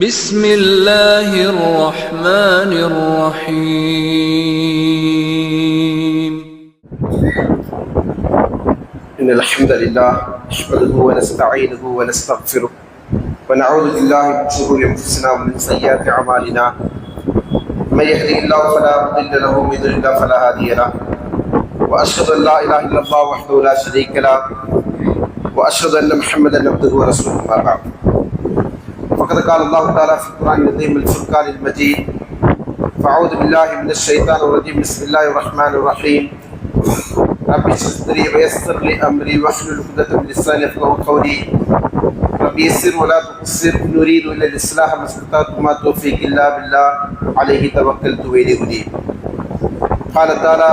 بسم الله الرحمن الرحيم إن الحمد لله نحمده ونستعينه ونستغفره ونعوذ بالله من شرور أنفسنا ومن سيئات أعمالنا من يهده الله فلا مضل له ومن يضلل فلا هادي له وأشهد أن لا إله إلا الله وحده لا شريك له وأشهد أن محمدا عبده ورسوله أما بعد فقد قال الله تعالى في القرآن العظيم الفرقان المجيد فأعوذ بالله من الشيطان الرجيم بسم الله الرحمن الرحيم رب اشرح لي ويسر لي أمري واحلل عقدة من لساني يفقهوا قولي رب يسر ولا تقصر إن أريد إلا الإصلاح ما استطعت وما توفيقي إلا بالله عليه توكلت وإليه أنيب قال تعالى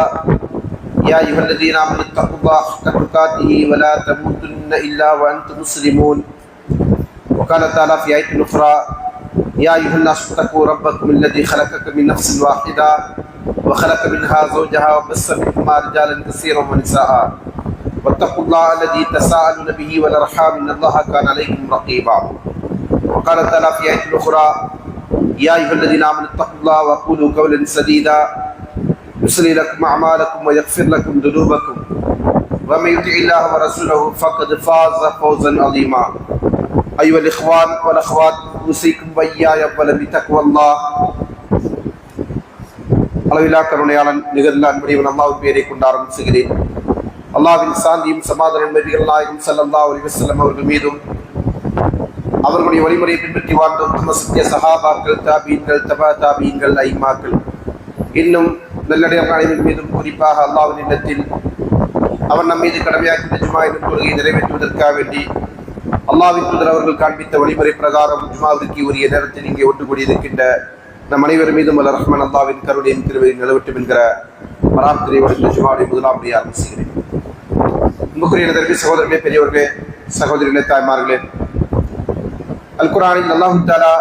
يا أيها الذين آمنوا اتقوا الله حق تقاته ولا تموتن إلا وأنتم مسلمون وقال تعالى في آية أخرى يا أيها الناس اتقوا ربكم الذي خلقك من نفس واحدة وخلق منها زوجها وبث منهما رجالا كثيرا ونساء واتقوا الله الذي تساءلون به والأرحام إن الله كان عليكم رقيبا وقال تعالى في آية أخرى يا أيها الذين آمنوا اتقوا الله وقولوا قولا سديدا يصلح لكم أعمالكم ويغفر لكم ذنوبكم ومن يطع الله ورسوله فقد فاز فوزا عظيما أيها الإخوان والأخوات أوصيكم وإياي أولا بتقوى الله அளவில்லா கருணையாளன் நிகழ்ந்த அன்புடையவன் அல்லாஹ்வின் பெயரை கொண்டு ஆரம்பிச்சுகிறேன். அல்லாஹ்வின் சாந்தியும் சமாதானம் நபிகள் நாயகம் ஸல்லல்லாஹு அலைஹி வஸல்லம் அவர்கள் மீதும் அவர்களுடைய வழிமுறையை பின்பற்றி வாழ்ந்த உத்தம சத்திய சஹாபாக்கள் தாபீன்கள் தபா தாபீன்கள் ஐமாக்கள் இன்னும் நல்லடியார்கள் அனைவரின் மீதும் குறிப்பாக அல்லாஹ்வின் இல்லத்தில் அவன் நம் மீது கடமையாக்கிய ஜுமா எனும் கொள்கையை நிறைவேற்றுவதற்காக வேண்டி அல்லாஹ்வின் தூதர் அவர்கள் காண்பித்த வழிமுறை பிரகாரம் ஜுமாவிற்கு உரிய நேரத்தில் இங்கே ஒன்று கூடியிருக்கின்ற நம் அனைவர் மீதும் அல்ல ரஹ்மான் அல்லாஹ்வின் கருணையின் கிருபையை நிலவட்டும் என்கிற மராத்திரையோடு ஜுமாவுடைய முதலாம் ஆரம்பிச்சுகிறேன். அன்புக்குரிய நண்பர்களே, சகோதரர்களே, பெரியவர்களே, சகோதரிகளே, தாய்மார்களே, அல் குர்ஆனில் அல்லாஹ் தஆலா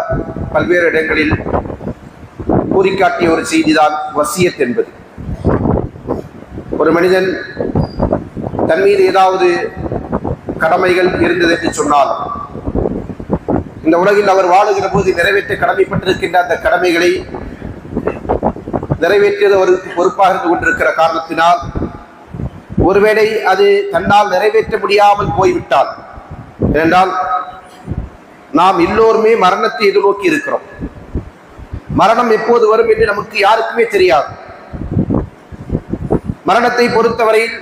பல்வேறு இடங்களில் கூறிக்காட்டிய ஒரு செய்திதான் வசியத் என்பது. ஒரு மனிதன் தன் மீது ஏதாவது கடமைகள் இருந்தது என்று சொன்னால் இந்த உலகில் அவர் வாழுகிற போது நிறைவேற்ற கடமைப்பட்டிருக்கின்ற அந்த கடமைகளை நிறைவேற்றியது அவருக்கு பொறுப்பாக இருந்து கொண்டிருக்கிற காரணத்தினால் ஒருவேளை அது தன்னால் நிறைவேற்ற முடியாமல் போய்விட்டால், ஏனென்றால் நாம் எல்லோருமே மரணத்தை எதிர்நோக்கி இருக்கிறோம். மரணம் எப்போது வரும் என்று நமக்கு யாருக்குமே தெரியாது. மரணத்தை பொறுத்தவரையில்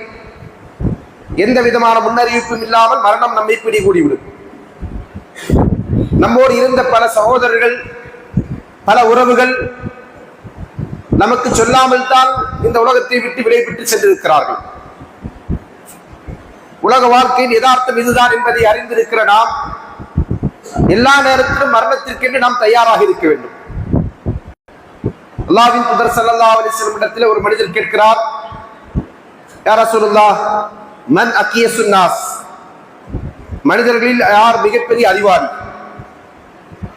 எந்த விதமான முன்னறிவிப்பும் இல்லாமல் மரணம் நம்மை பிடிகூடிவிடும். நம்மோடு இருந்த பல சகோதரர்கள், பல உறவுகள் நமக்கு சொல்லாமல் தான் இந்த உலகத்தை விட்டு விடைபெற்று சென்றிருக்கிறார்கள். உலக வாழ்க்கையின் யதார்த்தம் இதுதான் என்பதை அறிந்திருக்கிற நாம் எல்லா நேரத்திலும் மரணத்திற்கென்று நாம் தயாராக இருக்க வேண்டும். அல்லாஹ்வின் தூதர் ஸல்லல்லாஹு அலைஹி வஸல்லம் இடத்தில் ஒரு மனிதர் கேட்கிறார், யா ரசூலுல்லாஹ் மன் அக்கியசுன் நாஸ், மனிதர்களில் யார் மிகப்பெரிய அறிவாளி?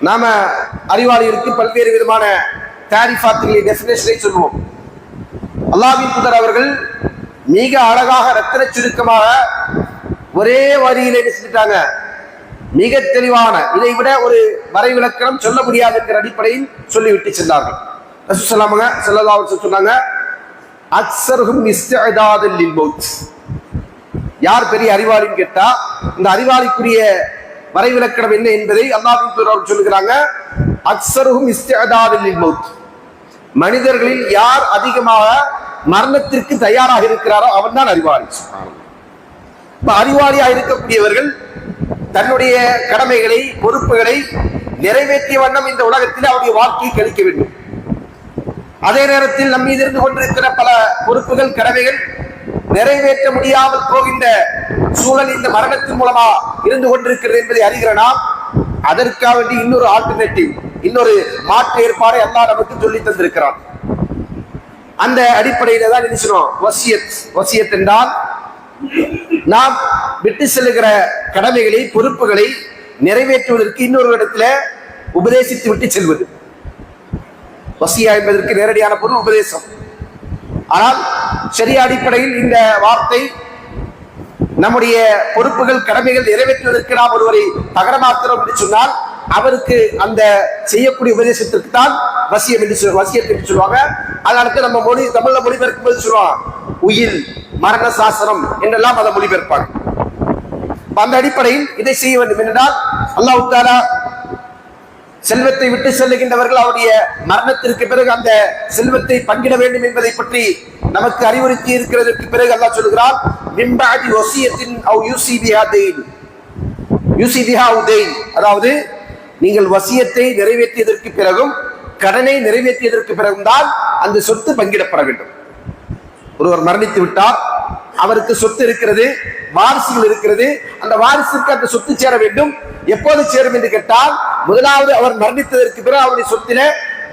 நாம அறிவாளிகளுக்கு பல்வேறு விதமான தாரிஃபாத்துகளை, டெஃபினேஷனை சொல்லுவோம். அல்லாஹ்வின் தூதர் அவர்கள் மிக அழகாக ரத்தின சுருக்கமாக ஒரே வரியிலே செஞ்சுட்டாங்க. மிக தெளிவான, இதை விட ஒரு வரைவிலக்கணம் சொல்ல முடியாது என்கிற அடிப்படையில் சொல்லிவிட்டு சென்றார்கள். ரசூல் ஸல்லல்லாஹு அலைஹி வஸல்லம் சொன்னாங்க, அக்ஸருஹும் இஸ்திஅதாதன் லில் மௌத். யார் பெரிய அறிவாளின்னு கேட்டா இந்த அறிவாளிக்குரிய வரைவிலக்கணம் என்ன என்பதை அல்லாஹ்வின் தூதர் சொல்லுகிறாங்க. அக்ஸருஹும் இஸ்திஅதாதன் லில் மௌத். மனிதர்களில் யார் அதிகமாக மரணத்திற்கு தயாராக இருக்கிறாரோ அவன் தான் அறிவாளி. அறிவாளியாக இருக்கக்கூடியவர்கள் தன்னுடைய கடமைகளை, பொறுப்புகளை நிறைவேற்றிய வண்ணம் இந்த உலகத்தில் அவருடைய வாழ்க்கையை கழிக்க வேண்டும். அதே நேரத்தில் நம் மீது இருந்து கொண்டிருக்கிற பல பொறுப்புகள், கடமைகள் நிறைவேற்ற முடியாமல் போகின்ற சூழல் இந்த மரணத்தின் மூலமா இருந்து கொண்டிருக்கிறது என்பதை அறிகிற நாம் அதற்காக வேண்டி இன்னொரு ஆல்டர்னேட்டிவ், இன்னொரு மாற்று ஏற்பாடை அல்லாஹ் நமக்கு சொல்லி தந்திருக்கிறான். அந்த அடிப்படையில தான் நினைச்சோம் வசியத். வசியத் என்றால் நாம் விட்டு செல்லுகிற கடமைகளை, பொறுப்புகளை நிறைவேற்றுவதற்கு இன்னொரு இடத்துல உபதேசித்து விட்டு செல்வது. வசியா என்பதற்கு நேரடியான பொருள் உபதேசம். ஆனால் சரியா அடிப்படையில் இந்த வார்த்தை நம்முடைய பொறுப்புகள், கடமைகள் நிறைவேற்றுவதற்கு நாம் ஒருவரை பகரமாக்கிறோம் என்று சொன்னால் அவருக்கு அந்த செய்யக்கூடிய உபதேசத்திற்கு தான் வசியம் என்று சொல்லுவாங்க. அதனால நம்ம தமிழ்ல மொழிபெயர்க்கும் போது சொல்லுவாங்க உயில் மரண சாசனம் என்றெல்லாம் அதை மொழிபெயர்ப்பாங்க. அந்த அடிப்படையில் இதை செய்ய வேண்டும் என்றால் அல்லாஹ் தஆலா செல்வத்தை விட்டு செல்லுகின்றவர்கள் அவருடைய மரணத்திற்கு பிறகு அந்த செல்வத்தை பங்கிட வேண்டும் என்பதை பற்றி நமக்கு அறிவுறுத்தி இருக்கிறதற்கு பிறகு அல்லாஹ் சொல்கிறார் மின்பாதி வசியத்தின் அவ் யூசிபிஹா தெயின் யூசிபிஹா உதைன், அதாவது நீங்கள் வசியத்தை நிறைவேற்றியதற்கு பிறகும் கடனை நிறைவேற்றியதற்கு பிறகும் தான் அந்த சொத்து பங்கிடப்பட வேண்டும். ஒருவர் மரணித்து விட்டார், அவருக்கு சொத்து இருக்கிறது, வாரிசுகள் இருக்கிறது, அந்த வாரிசுக்கு அந்த சொத்து சேர வேண்டும். எப்போது சேரும் என்று கேட்டால் முதலாவது அவர் மரணித்ததற்கு பிறகு அவருடைய சொத்தில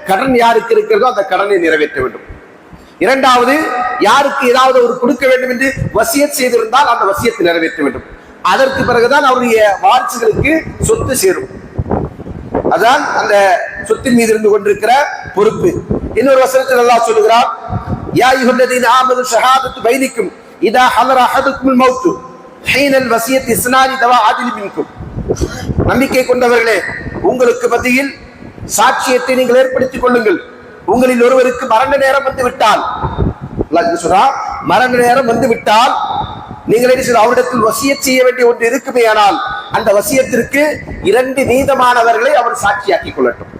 கடன் யாருக்கு இருக்கிறதோ அந்த கடனை நிறைவேற்ற வேண்டும். இரண்டாவது யாருக்கு ஏதாவது ஒரு கொடுக்க வேண்டும் என்று வசியத் செய்திருந்தால் அந்த வசியத்தை நிறைவேற்ற வேண்டும். அதற்கு பிறகுதான் அவருடைய வாரிசுகளுக்கு சொத்து சேரும். அதான் அந்த சொத்தின் மீது இருந்து கொண்டிருக்கிற பொறுப்பு. இன்னொரு வசனத்தில் அல்லாஹ் சொல்லுகிறார் யா அய்யுஹல்லதீன ஆமனு ஷஹாதத்து பைனிக்கும் இதா ஹலர அஹதுக்குல் மௌத் ஹீனல் வசியத் இஸ்னானி தவா ஆதில் மின்கும், நம்பிக்கை கொண்டவர்களே உங்களுக்கு மத்தியில் சாட்சியத்தை நீங்கள் ஏற்படுத்திக் கொள்ளுங்கள். உங்களில் ஒருவருக்கு மரண நேரம் வந்து விட்டால், மரண நேரம் வந்து விட்டால் நீங்கள் அவரிடத்தில் வசியத் செய்ய வேண்டிய ஒன்று இருக்குமே, ஆனால் அந்த வசியத்திற்கு 2 நீதமானவர்களை அவர் சாட்சியாக்கிக் கொள்ளட்டும்.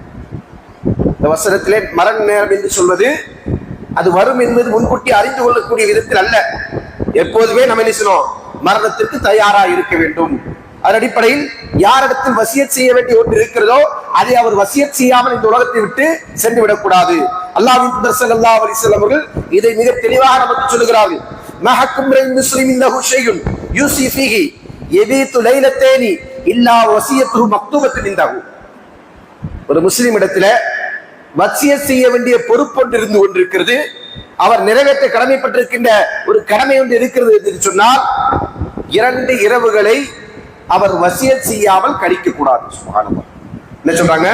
இந்த வசனத்திலே மரண நேரம் என்று சொல்வது அது வரும் என்பது முன்கூட்டி அறிந்து கொள்ளக்கூடிய விதத்தில் அல்ல. எப்போதுமே நம்ம என்ன செய்யணும், மரணத்திற்கு தயாராக இருக்க வேண்டும். அதன் அடிப்படையில் யாரிடத்தில் வசியத் செய்ய வேண்டிய ஒன்று இருக்கிறதோ அதை அவர் வசியத் செய்யாமல் இந்த உலகத்தை விட்டு சென்று விடக்கூடாது. அல்லாஹ்வின் தூதர் ஸல்லல்லாஹு அலைஹி வஸல்லம் அவர்கள் இதை மிக தெளிவாக நமக்கு சொல்கிறார்கள். மஹக்கும் முஸ்லிமின் லஹு ஷையுன் யூசி ஃபீஹி யபீது லைலத்தைனி இல்லா வசியத்துஹு மக்தூபத்துன் இன்தஹு. ஒரு முஸ்லிம் இடத்துல வசியத் செய்ய வேண்டிய பொறுப்பு ஒன்று இருந்து கொண்டிருக்கிறது, அவர் நிறைவேற்ற கடமைப்பட்டிருக்கின்ற ஒரு கடமை ஒன்று இருக்கிறது என்று சொன்னால் 2 இரவுகளை அவர் வசியத் செய்யாமல் கழிக்க கூடாது. சுப்ஹானல்லாஹ். என்ன சொல்றாங்க?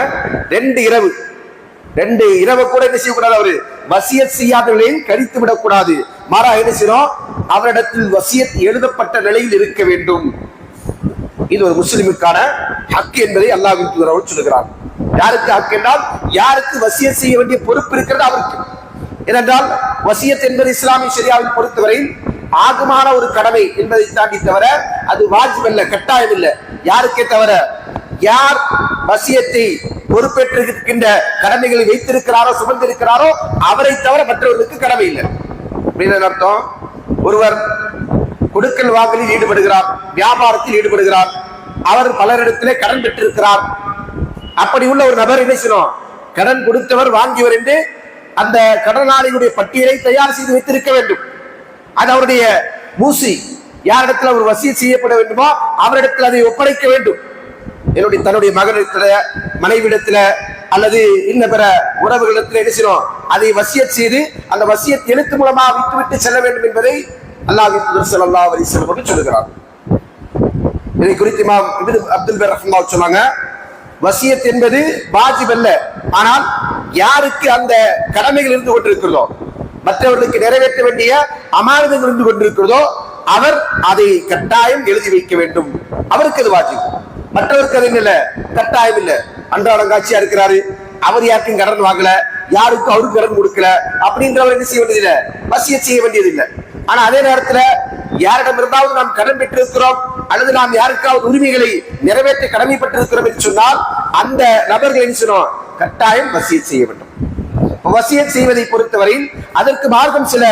2 இரவு கூட என்ன செய்யக்கூடாது, அவரு வசியத் செய்யாதவர்களையும் கழித்து விடக்கூடாது. மாறாக என்ன செய்யணும், அவரிடத்தில் வசியத் எழுதப்பட்ட நிலையில் இருக்க வேண்டும். இது ஒரு முஸ்லிமுக்கான ஹக்கு என்பதை அல்லாஹ்வின் தூதர் அவர்கள் சொல்கிறார். யாருக்கு ஹக்கு என்றால் யாருக்கு வசியத் செய்ய வேண்டிய பொறுப்பு இருக்கிறது அவருக்கு. ஏனென்றால் வசியத் என்பது இஸ்லாமிய ஷரியாவில் பொறுத்தவரையில் ஆகுமான ஒரு கடமை என்பதை தாண்டி தவிர அது வாஜிப் அல்ல, கட்டாயம் இல்லை. யாருக்கே தவிர யார் வசியத்தை பொறுப்பேற்றிருக்கின்ற கடமைகளை வைத்திருக்கிறாரோ சுமந்திருக்கிறாரோ அவரை தவிர மற்றவர்களுக்கு கடமை இல்லை. அப்படின்னு அர்த்தம், ஒருவர் கொடுக்கல் வாங்கலில் ஈடுபடுகிறார், வியாபாரத்தில் ஈடுபடுகிறார், அவர் பலரிடத்திலே கடன் பெற்றிருக்கிறார். அப்படி உள்ள ஒரு நபர் என்ன செய்யணும், கடன் கொடுத்தவர் வாங்கியவர் என்று அந்த கடனாளியுடைய பட்டியலை தயார் செய்து வைத்திருக்க வேண்டும். அது அவருடைய மூசி, யாரிடத்தில் அவர் வசியத் செய்யப்பட வேண்டுமோ அவரிடத்தில் அதை ஒப்படைக்க வேண்டும். தன்னுடைய மகனிடத்துல, மனைவிடத்துல அல்லது இன்ன பிற உறவுகளிடத்தில் என்ன செய்யணும், அதை வசியத் செய்து அந்த வசியத் எழுத்து மூலமாக விட்டுவிட்டு செல்ல வேண்டும் என்பதை அல்லாஹ்வின் தூதர் ஸல்லல்லாஹு அலைஹி வஸல்லம் அவர்கள் சொல்கிறார். இதை குறித்து இமாம் இப்னு அப்துல் பர் ரஹ்மத்துல்லாஹி சொன்னாங்க, வசியத் என்பது வாஜிப் அல்ல, ஆனால் யாருக்கு அந்த கடமைகள் இருந்து கொண்டிருக்கிறதோ, மற்றவர்களுக்கு நிறைவேற்ற வேண்டிய அமானத்துகள் இருந்து கொண்டிருக்கிறதோ அவர் அதை கட்டாயம் எழுதி வைக்க வேண்டும். அவருக்கு அது வாஜிப், மற்றவருக்கு அது இல்ல, கட்டாயம் இல்ல. அன்றாடம் காட்சியா இருக்கிறாரு, அவர் யாருக்கும் கடன் வாங்கல, யாருக்கும் அவருக்கு கடன் கொடுக்கல அப்படின்றவர் என்ன செய்ய வேண்டியதில்லை, வசியத் செய்ய வேண்டியதில்லை. ஆனா அதே நேரத்துல யாரிடம் இருந்தாவது நாம் கடன் பெற்றிருக்கிறோம் அல்லது நாம் யாருக்காவது உரிமைகளை நிறைவேற்ற கடமைப்பட்டிருக்கிறோம் என்று சொன்னால் அந்த நபர்கள் என்ன செய்யணும், கட்டாயம் வசியத் செய்ய வேண்டும். வசியத் செய்வதை பொறுத்தவரையில் அதற்கு மார்க்கம் சில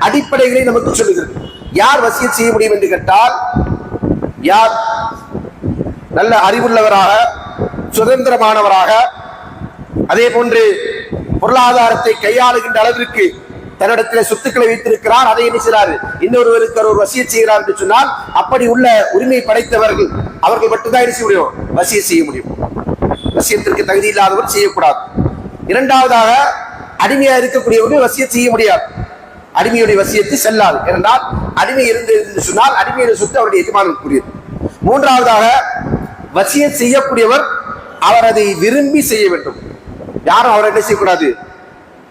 அடிப்படைகளை நமக்கு சொல்லுகிறது. யார் வசியத் செய்ய முடியும் என்று கேட்டால், யார் நல்ல அறிவுள்ளவராக, சுதந்திரமானவராக, அதே போன்று பொருளாதாரத்தை கையாளுகின்ற அளவிற்கு தன்னிடத்தில் சொத்துக்களை வைத்திருக்கிறார், அதை என்ன செய்கிறார், இன்னொருவருக்கு ஒரு வசியத் செய்கிறார் என்று சொன்னால் அப்படி உள்ள உரிமை படைத்தவர்கள் அவர்கள் மட்டும்தான் என்ன செய்ய முடியும், வசியத் செய்ய முடியும். வசியத்திற்கு தகுதி இல்லாதவர் செய்யக்கூடாது. இரண்டாவதாக அடிமையா இருக்கக்கூடியவர்கள் வசியத் செய்ய முடியாது. அடிமையுடைய வசியத்து செல்லாது. ஏனென்றால் அடிமை இருந்து சொன்னால் அடிமையுடைய சொத்து அவருடைய எஜமானுக்குரியது. மூன்றாவதாக வசியத் செய்யக்கூடியவர் அவர் அதை விரும்பி செய்ய வேண்டும். யாரும் அவரை என்ன செய்யக்கூடாது,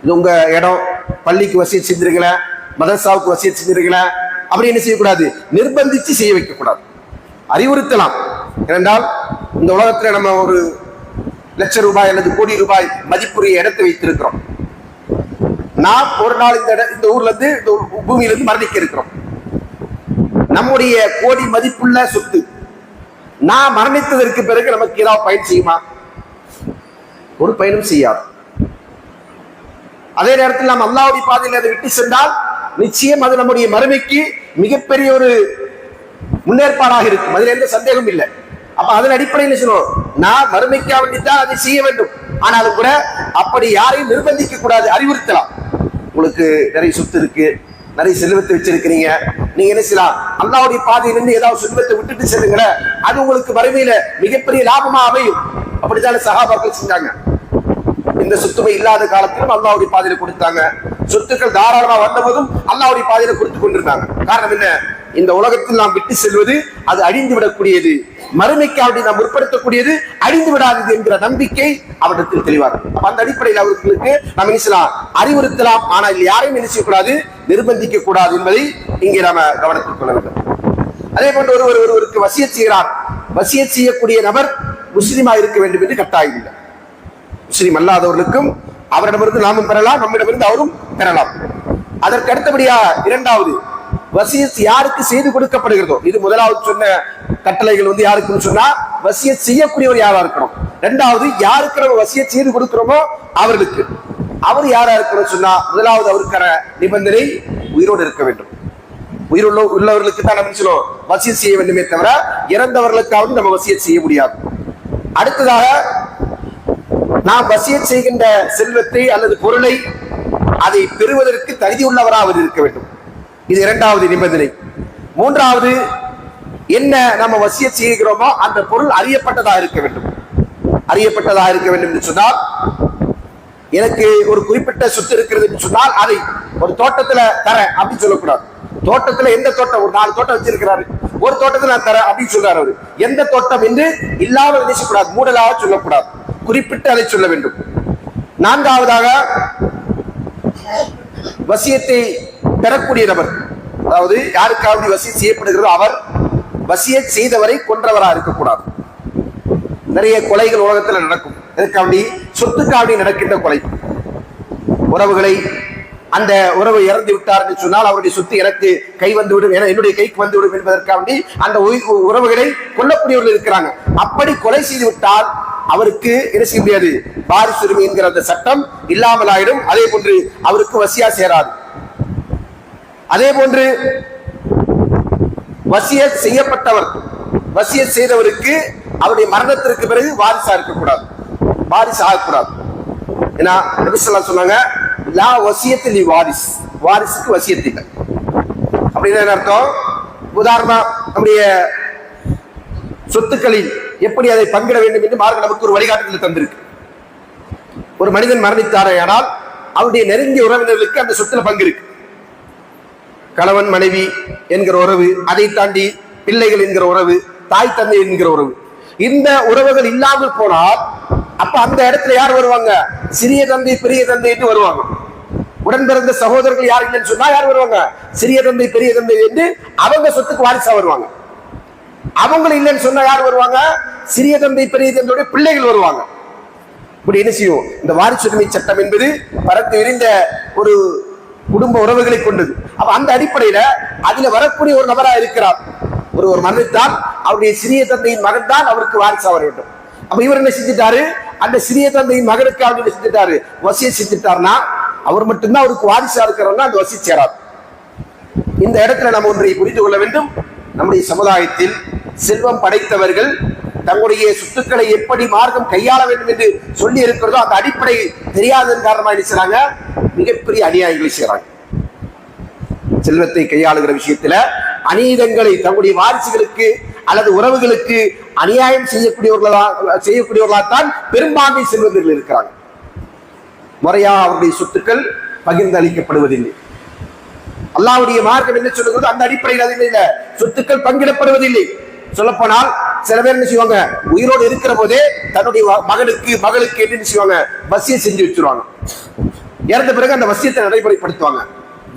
இது உங்க இடம், பள்ளிக்கு வசியத் செஞ்சிருக்கல, மதரசாவுக்கு வசியத் செஞ்சிருக்கல அப்படி என்ன செய்யக்கூடாது, நிர்பந்திச்சு செய்ய வைக்க கூடாது. அறிவுறுத்தலாம். ஏனென்றால் இந்த உலகத்துல நம்ம ஒரு லட்சம் ரூபாய் அல்லது கோடி ரூபாய் மதிப்புரிய இடத்தை வைத்திருக்கிறோம். நாம் ஒரு நாள் இந்த ஊர்ல இருந்து இந்த பூமியிலிருந்து மரணிக்க இருக்கிறோம். நம்முடைய கோடி மதிப்புள்ள சொத்து நான் மரணித்ததற்கு பிறகு நமக்கு ஏதாவது பயன் செய்யுமா? ஒரு பயனும் செய்யாது. அதே நேரத்தில் நாம் அல்லாஹ்வுடைய பாதையில் அதை விட்டு சென்றால் நிச்சயம் அது நம்முடைய மறுமைக்கு மிகப்பெரிய ஒரு முன்னேற்பாடாக இருக்கும். அதில் எந்த சந்தேகம் இல்லை. அப்ப அதன் அடிப்படையில் சொல்லணும், நான் மறுமைக்காக வேண்டித்தான் அதை செய்ய வேண்டும். ஆனாலும் கூட அப்படி யாரையும் நிர்பந்திக்க கூடாது, அறிவுறுத்தலாம். உங்களுக்கு நிறைய சொத்து இருக்கு, நிறைய செல்வத்தை வச்சிருக்கிறீங்க, நீங்க என்ன செய்யலாம், அல்லாஹ்வுடைய பாதையிலிருந்து ஏதாவது செல்வத்தை விட்டுட்டு செல்லுங்களேன், அது உங்களுக்கு மறுமையில மிகப்பெரிய லாபமா அமையும். அப்படித்தான சஹாபாக்கள் செஞ்சாங்க. இந்த சொத்துமை இல்லாத காலத்திலும் அல்லாஹ்வுடைய பாதையில கொடுத்தாங்க. சொத்துக்கள் தாராளமா வந்தபோதும் அல்லாஹ்வுடைய பாதையில கொடுத்து கொண்டிருந்தாங்க. காரணம் என்ன? இந்த உலகத்தில் நாம் விட்டு செல்வது அது அழிந்து விடக்கூடியது, மறுமைக்கு அப்படி நாம் முற்படுத்தக்கூடியது அழிந்து விடாதது என்கிற நம்பிக்கை அவரிடத்தில் தெளிவாக. அந்த அடிப்படையில் அவர்களுக்கு நாம் நினைச்சலாம், அறிவுறுத்தலாம், ஆனால் யாரையும் நினைச்சக்கூடாது, நிர்பந்திக்க கூடாது என்பதை இங்கே நாம கவனத்தில் கொள்ள வேண்டும். அதே போன்று ஒருவருக்கு வசியத் செய்கிறார். வசியத் செய்யக்கூடிய நபர் முஸ்லிமா இருக்க வேண்டும் என்று கட்டாயம் இல்லை. முஸ்லிம் அல்லாதவர்களுக்கும் அவரிடமிருந்து நாமும் பெறலாம், நம்மிடமிருந்து அவரும் பெறலாம். அதற்கு அடுத்தபடியா இரண்டாவது, வசியத் யாருக்கு செய்து கொடுக்கப்படுகிறதோ, இது முதலாவது சொன்ன கட்டளைகள் யாருக்குன்னு சொன்னா வசியத் செய்யக்கூடியவர் யாரா இருக்கணும். இரண்டாவது, யாருக்கு நம்ம வசியத் செய்து கொடுக்கிறோமோ அவர்களுக்கு, அவர் யாரா இருக்கணும் சொன்னா முதலாவது அவருக்கான நிபந்தனை உயிரோடு இருக்க வேண்டும். உள்ளவர்களுக்கு தான் நம்ம சொல்லுவோம் வசியத் செய்ய வேண்டுமே தவிர இறந்தவர்களுக்காவது நம்ம வசியத் செய்ய முடியாது. அடுத்ததாக, நாம் வசியத் செய்கின்ற செல்வத்தை அல்லது பொருளை அதை பெறுவதற்கு தகுதி உள்ளவராக இருக்க வேண்டும். இது இரண்டாவது நிபந்தனை. மூன்றாவது, என்ன நம்ம வசியத் செய்கிறோமோ அந்த பொருள் அறியப்பட்டதாக இருக்க வேண்டும். அறியப்பட்டதாக இருக்க வேண்டும் என்று சொன்னால், எனக்கு ஒரு குறிப்பிட்ட சொத்து இருக்கிறது என்று சொன்னால் அதை ஒரு தோட்டத்துல தரேன் அப்படின்னு சொல்லக்கூடாது. தோட்டத்துல எந்த தோட்டம், ஒரு 4 தோட்டம் வச்சிருக்கிறாரு, ஒரு தோட்டத்துல நான் தரேன் அப்படின்னு சொல்றாரு. அவரு எந்த தோட்டம் என்று இல்லாமல் நினைச்சக்கூடாது, மூடலாக சொல்லக்கூடாது, குறிப்பிட்டு அதை சொல்ல வேண்டும். நான்காவதாக, வசியத்தை பெறக்கூடிய நபர், அதாவது யாருக்காவது வசியத் செய்யப்படுகிறதோ அவர் வசியத் செய்தவரை கொன்றவராக இருக்கக்கூடாது. நிறைய கொலைகள் உலகத்தில் நடக்கும். எதற்காண்டி? சொத்துக்காண்டி நடக்கின்ற கொலை. உறவுகளை, அந்த உறவு இறந்து விட்டார் என்று சொன்னால் அவருடைய சொத்து எனக்கு கை வந்துவிடும், என்னுடைய கைக்கு வந்துவிடும் என்பதற்காண்டி அந்த உறவுகளை கொல்லக்கூடியவர்கள் இருக்கிறாங்க. அப்படி கொலை செய்து விட்டால் அவருக்கு என்ன செய்ய முடியாது, வாரிசு உரிமை என்கிற அந்த சட்டம் இல்லாமல் ஆயிடும். அதே போன்று அவருக்கு வசியா சேராது. அதே போன்று வசியத் செய்யப்பட்டவர், வசியத் செய்தவருக்கு அவருடைய மரணத்திற்கு பிறகு வாரிசா இருக்கக்கூடாது, வாரிசு ஆகக்கூடாது. ஏன்னா நபி ஸல்லல்லாஹு அலைஹி வஸல்லம் சொன்னாங்க, லா வசியத்து லி வாரிஸ், வாரிசுக்கு வசியத் இல்லை. அப்படின்னு என்ன அர்த்தம்? உதாரணமா நம்முடைய சொத்துக்களில் எப்படி அதை பங்கிட வேண்டும் என்று மார்க்கம் நமக்கு ஒரு வழிகாட்டுதல் தந்திருக்கு. ஒரு மனிதன் மரணித்தாரே ஆனால் அவருடைய நெருங்கிய உறவினர்களுக்கு அந்த சொத்துல பங்கு இருக்கு. கணவன் மனைவி என்கிற உறவு, அதை தாண்டி பிள்ளைகள் என்கிற உறவு, தாய் தந்தை என்கிற உறவு, இந்த உறவுகள் இல்லாமல் போனால் அப்ப அந்த இடத்துல யார் வருவாங்க? சிறிய தந்தை பெரிய தந்தை என்று வருவாங்க. உடன் பிறந்த சகோதரர்கள் யார் இல்லைன்னு சொன்னா யார் வருவாங்க? சிறிய தந்தை பெரிய தந்தை என்று அவங்க சொத்துக்கு வாரிசா வருவாங்க. அவங்க இல்லைன்னு சொன்னா யார் வருவாங்க? சிறிய தந்தை பெரிய தந்தையுடைய பிள்ளைகள் வருவாங்க. இப்படி என்ன செய்யும்? இந்த வாரிசுரிமை சட்டம் என்பது பரத்து விரிந்த ஒரு குடும்ப உறவுகளை கொண்டது. அப்ப அந்த அடிப்படையில அதுல வரக்கூடிய ஒரு நபரா இருக்கிறார். ஒரு மரணித்தால் அவருடைய சிறிய தந்தையின் மகன் தான் அவருக்கு வாரிசா வர வேண்டும். அப்ப இவர் என்ன செஞ்சுட்டாரு? அந்த சிறிய தந்தையின் மகனுக்கு அவர் என்ன செஞ்சுட்டாரு? வசியத் செஞ்சுட்டாருன்னா அவர் மட்டும்தான் அவருக்கு வாரிசா இருக்கிறவங்க அந்த வசியத் சேராது. இந்த இடத்துல நம்ம ஒன்றை புரிந்து கொள்ள வேண்டும். நம்முடைய சமுதாயத்தில் செல்வம் படைத்தவர்கள் தங்களுடைய சொத்துக்களை எப்படி மார்க்கம் கையாள வேண்டும் என்று சொல்லி இருக்கிறதோ அந்த அடிப்படை தெரியாததன் காரணமாக என்ன செய்றாங்க? மிகப்பெரிய அநியாயங்களை செய்றாங்க. செல்வத்தை கையாளுகிற விஷயத்துல அநீதங்களை தங்களுடைய வாரிசுகளுக்கு அல்லது உறவுகளுக்கு அநியாயம் செய்யக்கூடியவர்களாத்தான் பெரும்பான்மை செல்வந்தர்கள் இருக்கிறாங்க. முறையா அவருடைய சொத்துக்கள் பகிர்ந்து அளிக்கப்படுவதில்லை. அல்லாஹ்வுடைய மார்க்கம் என்ன சொல்லுகிறது? அந்த அடிப்படையில் அது இல்லை, சொத்துக்கள் பங்கிடப்படுவதில்லை. சொல்லப்போனால் சில பேர் என்ன செய்வாங்க? உயிரோடு இருக்கிற போதே தன்னுடைய மகனுக்கு மகளுக்கு என்ன செய்வாங்க? வசியம் செஞ்சு வச்சிருவாங்க. இறந்த பிறகு அந்த வசியத்தை நடைமுறைப்படுத்துவாங்க.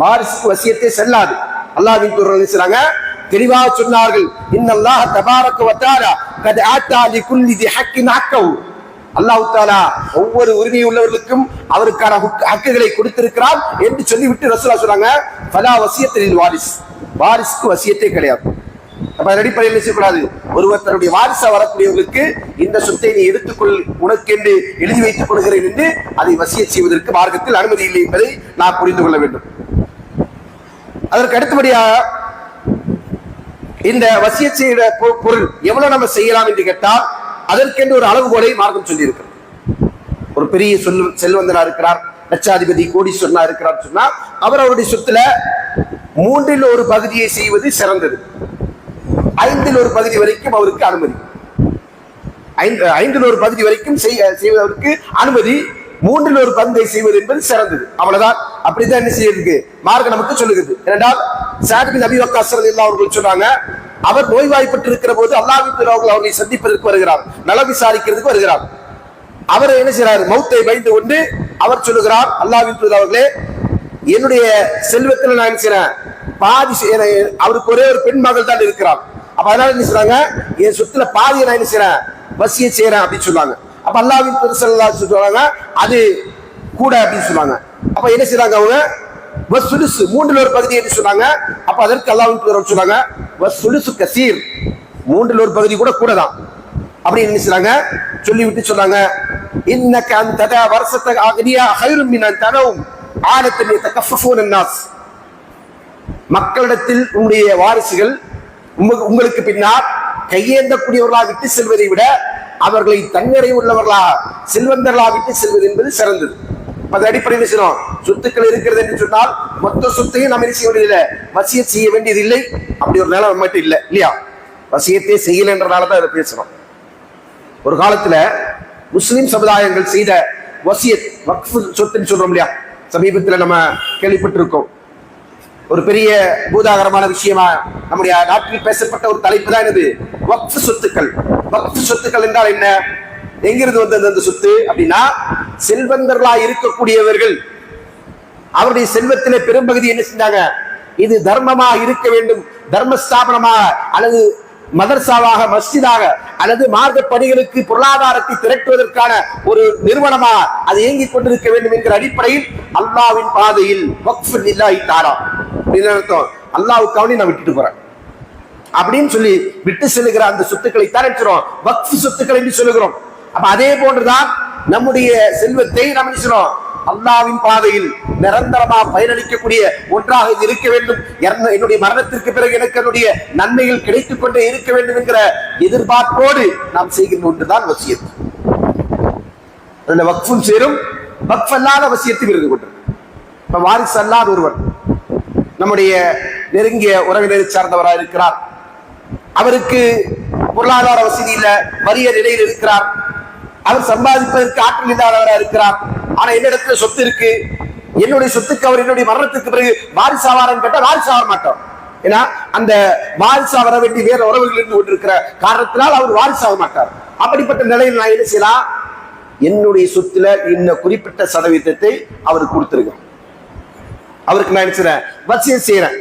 வாரிசுக்கு வசியத்தை செல்லாது. அல்லாஹ்வின் தூதர் சொல்றாங்க, தெளிவாக சொன்னார்கள், இன்னல்லாஹ் தபாரக வ தஆலா கத் ஆதா லிகுல்லி தி ஹக்கின் ஹக்கஹு. அல்லாஹ் தஆலா ஒவ்வொரு உரிமை உள்ளவர்களுக்கும் அவருக்கான ஹக்குகளை கொடுத்திருக்கிறார் என்று சொல்லிவிட்டு ரசூலுல்லாஹ் சொல்றாங்க, ஃபலா வசியத்தில் வாரிசுக்கு வசியத்தே கிடையாது. அப்ப அடிப்படையில் செய்யக்கூடாது. ஒருவர் தன்னுடைய வாரிசா வரக்கூடியவர்களுக்கு இந்த சொத்தை நீ எடுத்துக்கொள், உனக்கு என்று எழுதி வைத்துக் கொள்கிறேன் என்று அதை வசியத் செய்வதற்கு மார்க்கத்தில் அனுமதி இல்லை என்பதை நாம் புரிந்து கொள்ள வேண்டும். அதற்கு அடுத்தபடியாக இந்த வசியத் செய்கிற பொருள் எவ்வளவு நம்ம செய்யலாம் என்று கேட்டால் அதற்கென்று ஒரு அளவுகோலை மார்க்கம் சொல்லி இருக்கிறது. ஒரு பெரிய செல்வந்தனா இருக்கிறார், லட்சாதிபதி கோடீஸ்வரனா இருக்கிறார் சொன்னா அவர் அவருடைய சொத்துல 3இல் ஒரு பகுதியை செய்வது சிறந்தது. 5இல் ஒரு பகுதி வரைக்கும் அவருக்கு அனுமதி. 5இல் ஒரு பகுதி வரைக்கும் செய்வதற்கு அனுமதி. 3இல் ஒரு பங்கை செய்வது என்பது சிறந்தது. அவ்வளவுதான். அப்படித்தான் என்ன செய்யறதுக்கு மார்க்கம் நமக்கு சொல்லுகிறது. ஏனென்றால் சஅத் பின் அபீ வக்காஸ் ரலியல்லாஹு அவர்கள் சொன்னாங்க, அவர் நோய்வாய்ப்பட்டு இருக்கிற போது அல்லாஹ்வின் தூதர் அவர்களை சந்திப்பதற்கு வருகிறார், நல விசாரிக்கிறதுக்கு வருகிறார். அவர் என்ன செய்யறாரு, மௌத்தை பயந்து கொண்டு அவர் சொல்லுகிறார், அல்லாஹ்வின் தூதர் அவர்களே, என்னுடைய செல்வத்தில் நான் என்ன செய்யறேன், பாதி அவருக்கு ஒரே ஒரு பெண் மகள் தான் இருக்கிறார். அப்ப அதனால என்ன செய்றாங்க, என் சொத்துல பாதியை நான் என்ன செய்யறேன், வசியத் செய்யறேன் அப்படின்னு சொல்லுவாங்க. அப்ப அல்லாஹ்வின் தூதர் ஸல்லல்லாஹு அலைஹி வஸல்லம் சொல்றாங்க, அது கூட அப்படின்னு சொல்லுவாங்க. அப்ப என்ன செய்றாங்க அவங்க, வஸ்ஸுலுஸ் 3இல் ஒரு பகுதி என்று சொன்னாங்க. அப்ப அதற்கு அல்லாஹ்வின் தூதர் சொல்றாங்க, வஸ்ஸுலுஸ் கஸீர், 3இல் ஒரு பகுதி கூட தான் அப்படி என்ன செய்றாங்க சொல்லிவிட்டு சொல்றாங்க, இன்னக அன் ததா வர்ஸத அக்னியா கைரும் மின் அன் தனவும் ஆலத்தன் யதகஃபஃபூன அன்னாஸ். மக்களிடத்தில் உங்களுடைய வாரிசுகள் உங்களுக்கு பின்னால் கையேந்தக்கூடியவர்களாக விட்டு செல்வதை விட அவர்களை தன்னிறை உள்ளவர்களா செல்வந்தர்களா விட்டு செல்வது என்பது சிறந்தது. அது அடிப்படையில் செய்யணும். சொத்துக்கள் இருக்கிறது என்று சொன்னால் மொத்த சொத்தையும் நம்ம என்ன செய்ய வேண்டியதில்லை, வசியத் செய்ய வேண்டியது இல்லை. அப்படி ஒரு நிலை மட்டும் இல்லை இல்லையா, வசியத்தை செய்யலைன்றனாலதான் அதை பேசணும். ஒரு காலத்துல முஸ்லிம் சமுதாயங்கள் செய்த வசியத் வக்ஃப் சொத்துன்னு சொல்றோம் இல்லையா, சமீபத்துல நம்ம கேள்விப்பட்டிருக்கோம். ஒரு பெரிய பூதாகரமான விஷயமா நம்முடைய நாட்டில் பேசப்பட்ட ஒரு தலைப்பு தான் என்னது, வக்ஃப் சொத்துக்கள். வக்ஃப் சொத்துக்கள் என்றால் என்ன, எங்கிருந்து வந்தது அந்த சொத்து அப்படின்னா, செல்வந்தர்களா இருக்கக்கூடியவர்கள் அவருடைய செல்வத்திலே பெரும்பகுதி என்ன செஞ்சாங்க, இது தர்மமா இருக்க வேண்டும், தர்மஸ்தாபனமாக அல்லது மதர்சாவாக மஸ்ஜிதாக அல்லது மார்க்க பணிகளுக்கு பொருளாதாரத்தை திரட்டுவதற்கான ஒரு நிறுவனமா அது இயங்கிக் கொண்டிருக்க வேண்டும் என்கிற அடிப்படையில் அல்லாஹ்வின் பாதையில் வக்ஃப் லில்லாஹி தஆலா அர்த்தம், அல்லாஹ்வுக்காக நான் விட்டுட்டு போறேன் அப்படின்னு சொல்லி விட்டு செல்லுகிற அந்த சொத்துக்களை தரச்சுறோம் வக்ஃப் சொத்துக்கள் என்று சொல்லுகிறோம். அப்ப அதே போன்றுதான் நம்முடைய செல்வத்தை நம்ம சொல்றோம் அல்லாஹ்வின் பாதையில் நிரந்தரமா பயனளிக்கக்கூடிய ஒன்றாக இருக்க வேண்டும். என்னுடைய மரணத்திற்கு பிறகு எனக்கு என்னுடைய நன்மைகள் கிடைத்துக் கொண்டே இருக்க வேண்டும் என்கிற எதிர்பார்ப்போடு நாம் செய்கின்ற ஒன்றுதான் வசியத். அதுல வக்ஃபும் சேரும், வக்ஃப் அல்லாத வசியத்தில் இருந்து கொண்டு வாரிசு அல்லாத ஒருவர் நம்முடைய நெருங்கிய உறவினரை சார்ந்தவராக இருக்கிறார், அவருக்கு பொருளாதார வசதி இல்ல, வறிய நிலையில் இருக்கிறார், அவர் சம்பாதிப்பதற்கு ஆற்றல் இல்லாதவராக இருக்கிறார், ஆனா என்னிடத்துல சொத்து இருக்கு, என்னுடைய சொத்துக்கு அவர் என்னுடைய மரணத்துக்கு பிறகு வாரிசாவாரன்னு கேட்டா வாரிசாக மாட்டோம். ஏன்னா அந்த வாரிசா வர வேண்டிய வேற உறவுகள் இருந்து கொண்டிருக்கிற காரணத்தினால் அவர் வாரிசாக மாட்டார். அப்படிப்பட்ட நிலையில் நான் என்ன செய்யலாம், என்னுடைய சொத்துல இன்ன குறிப்பிட்ட சதவீதத்தை அவருக்கு கொடுத்திருக்கேன், அவருக்கு நான் என்ன செய்றேன், வசியம் செய்யறேன்,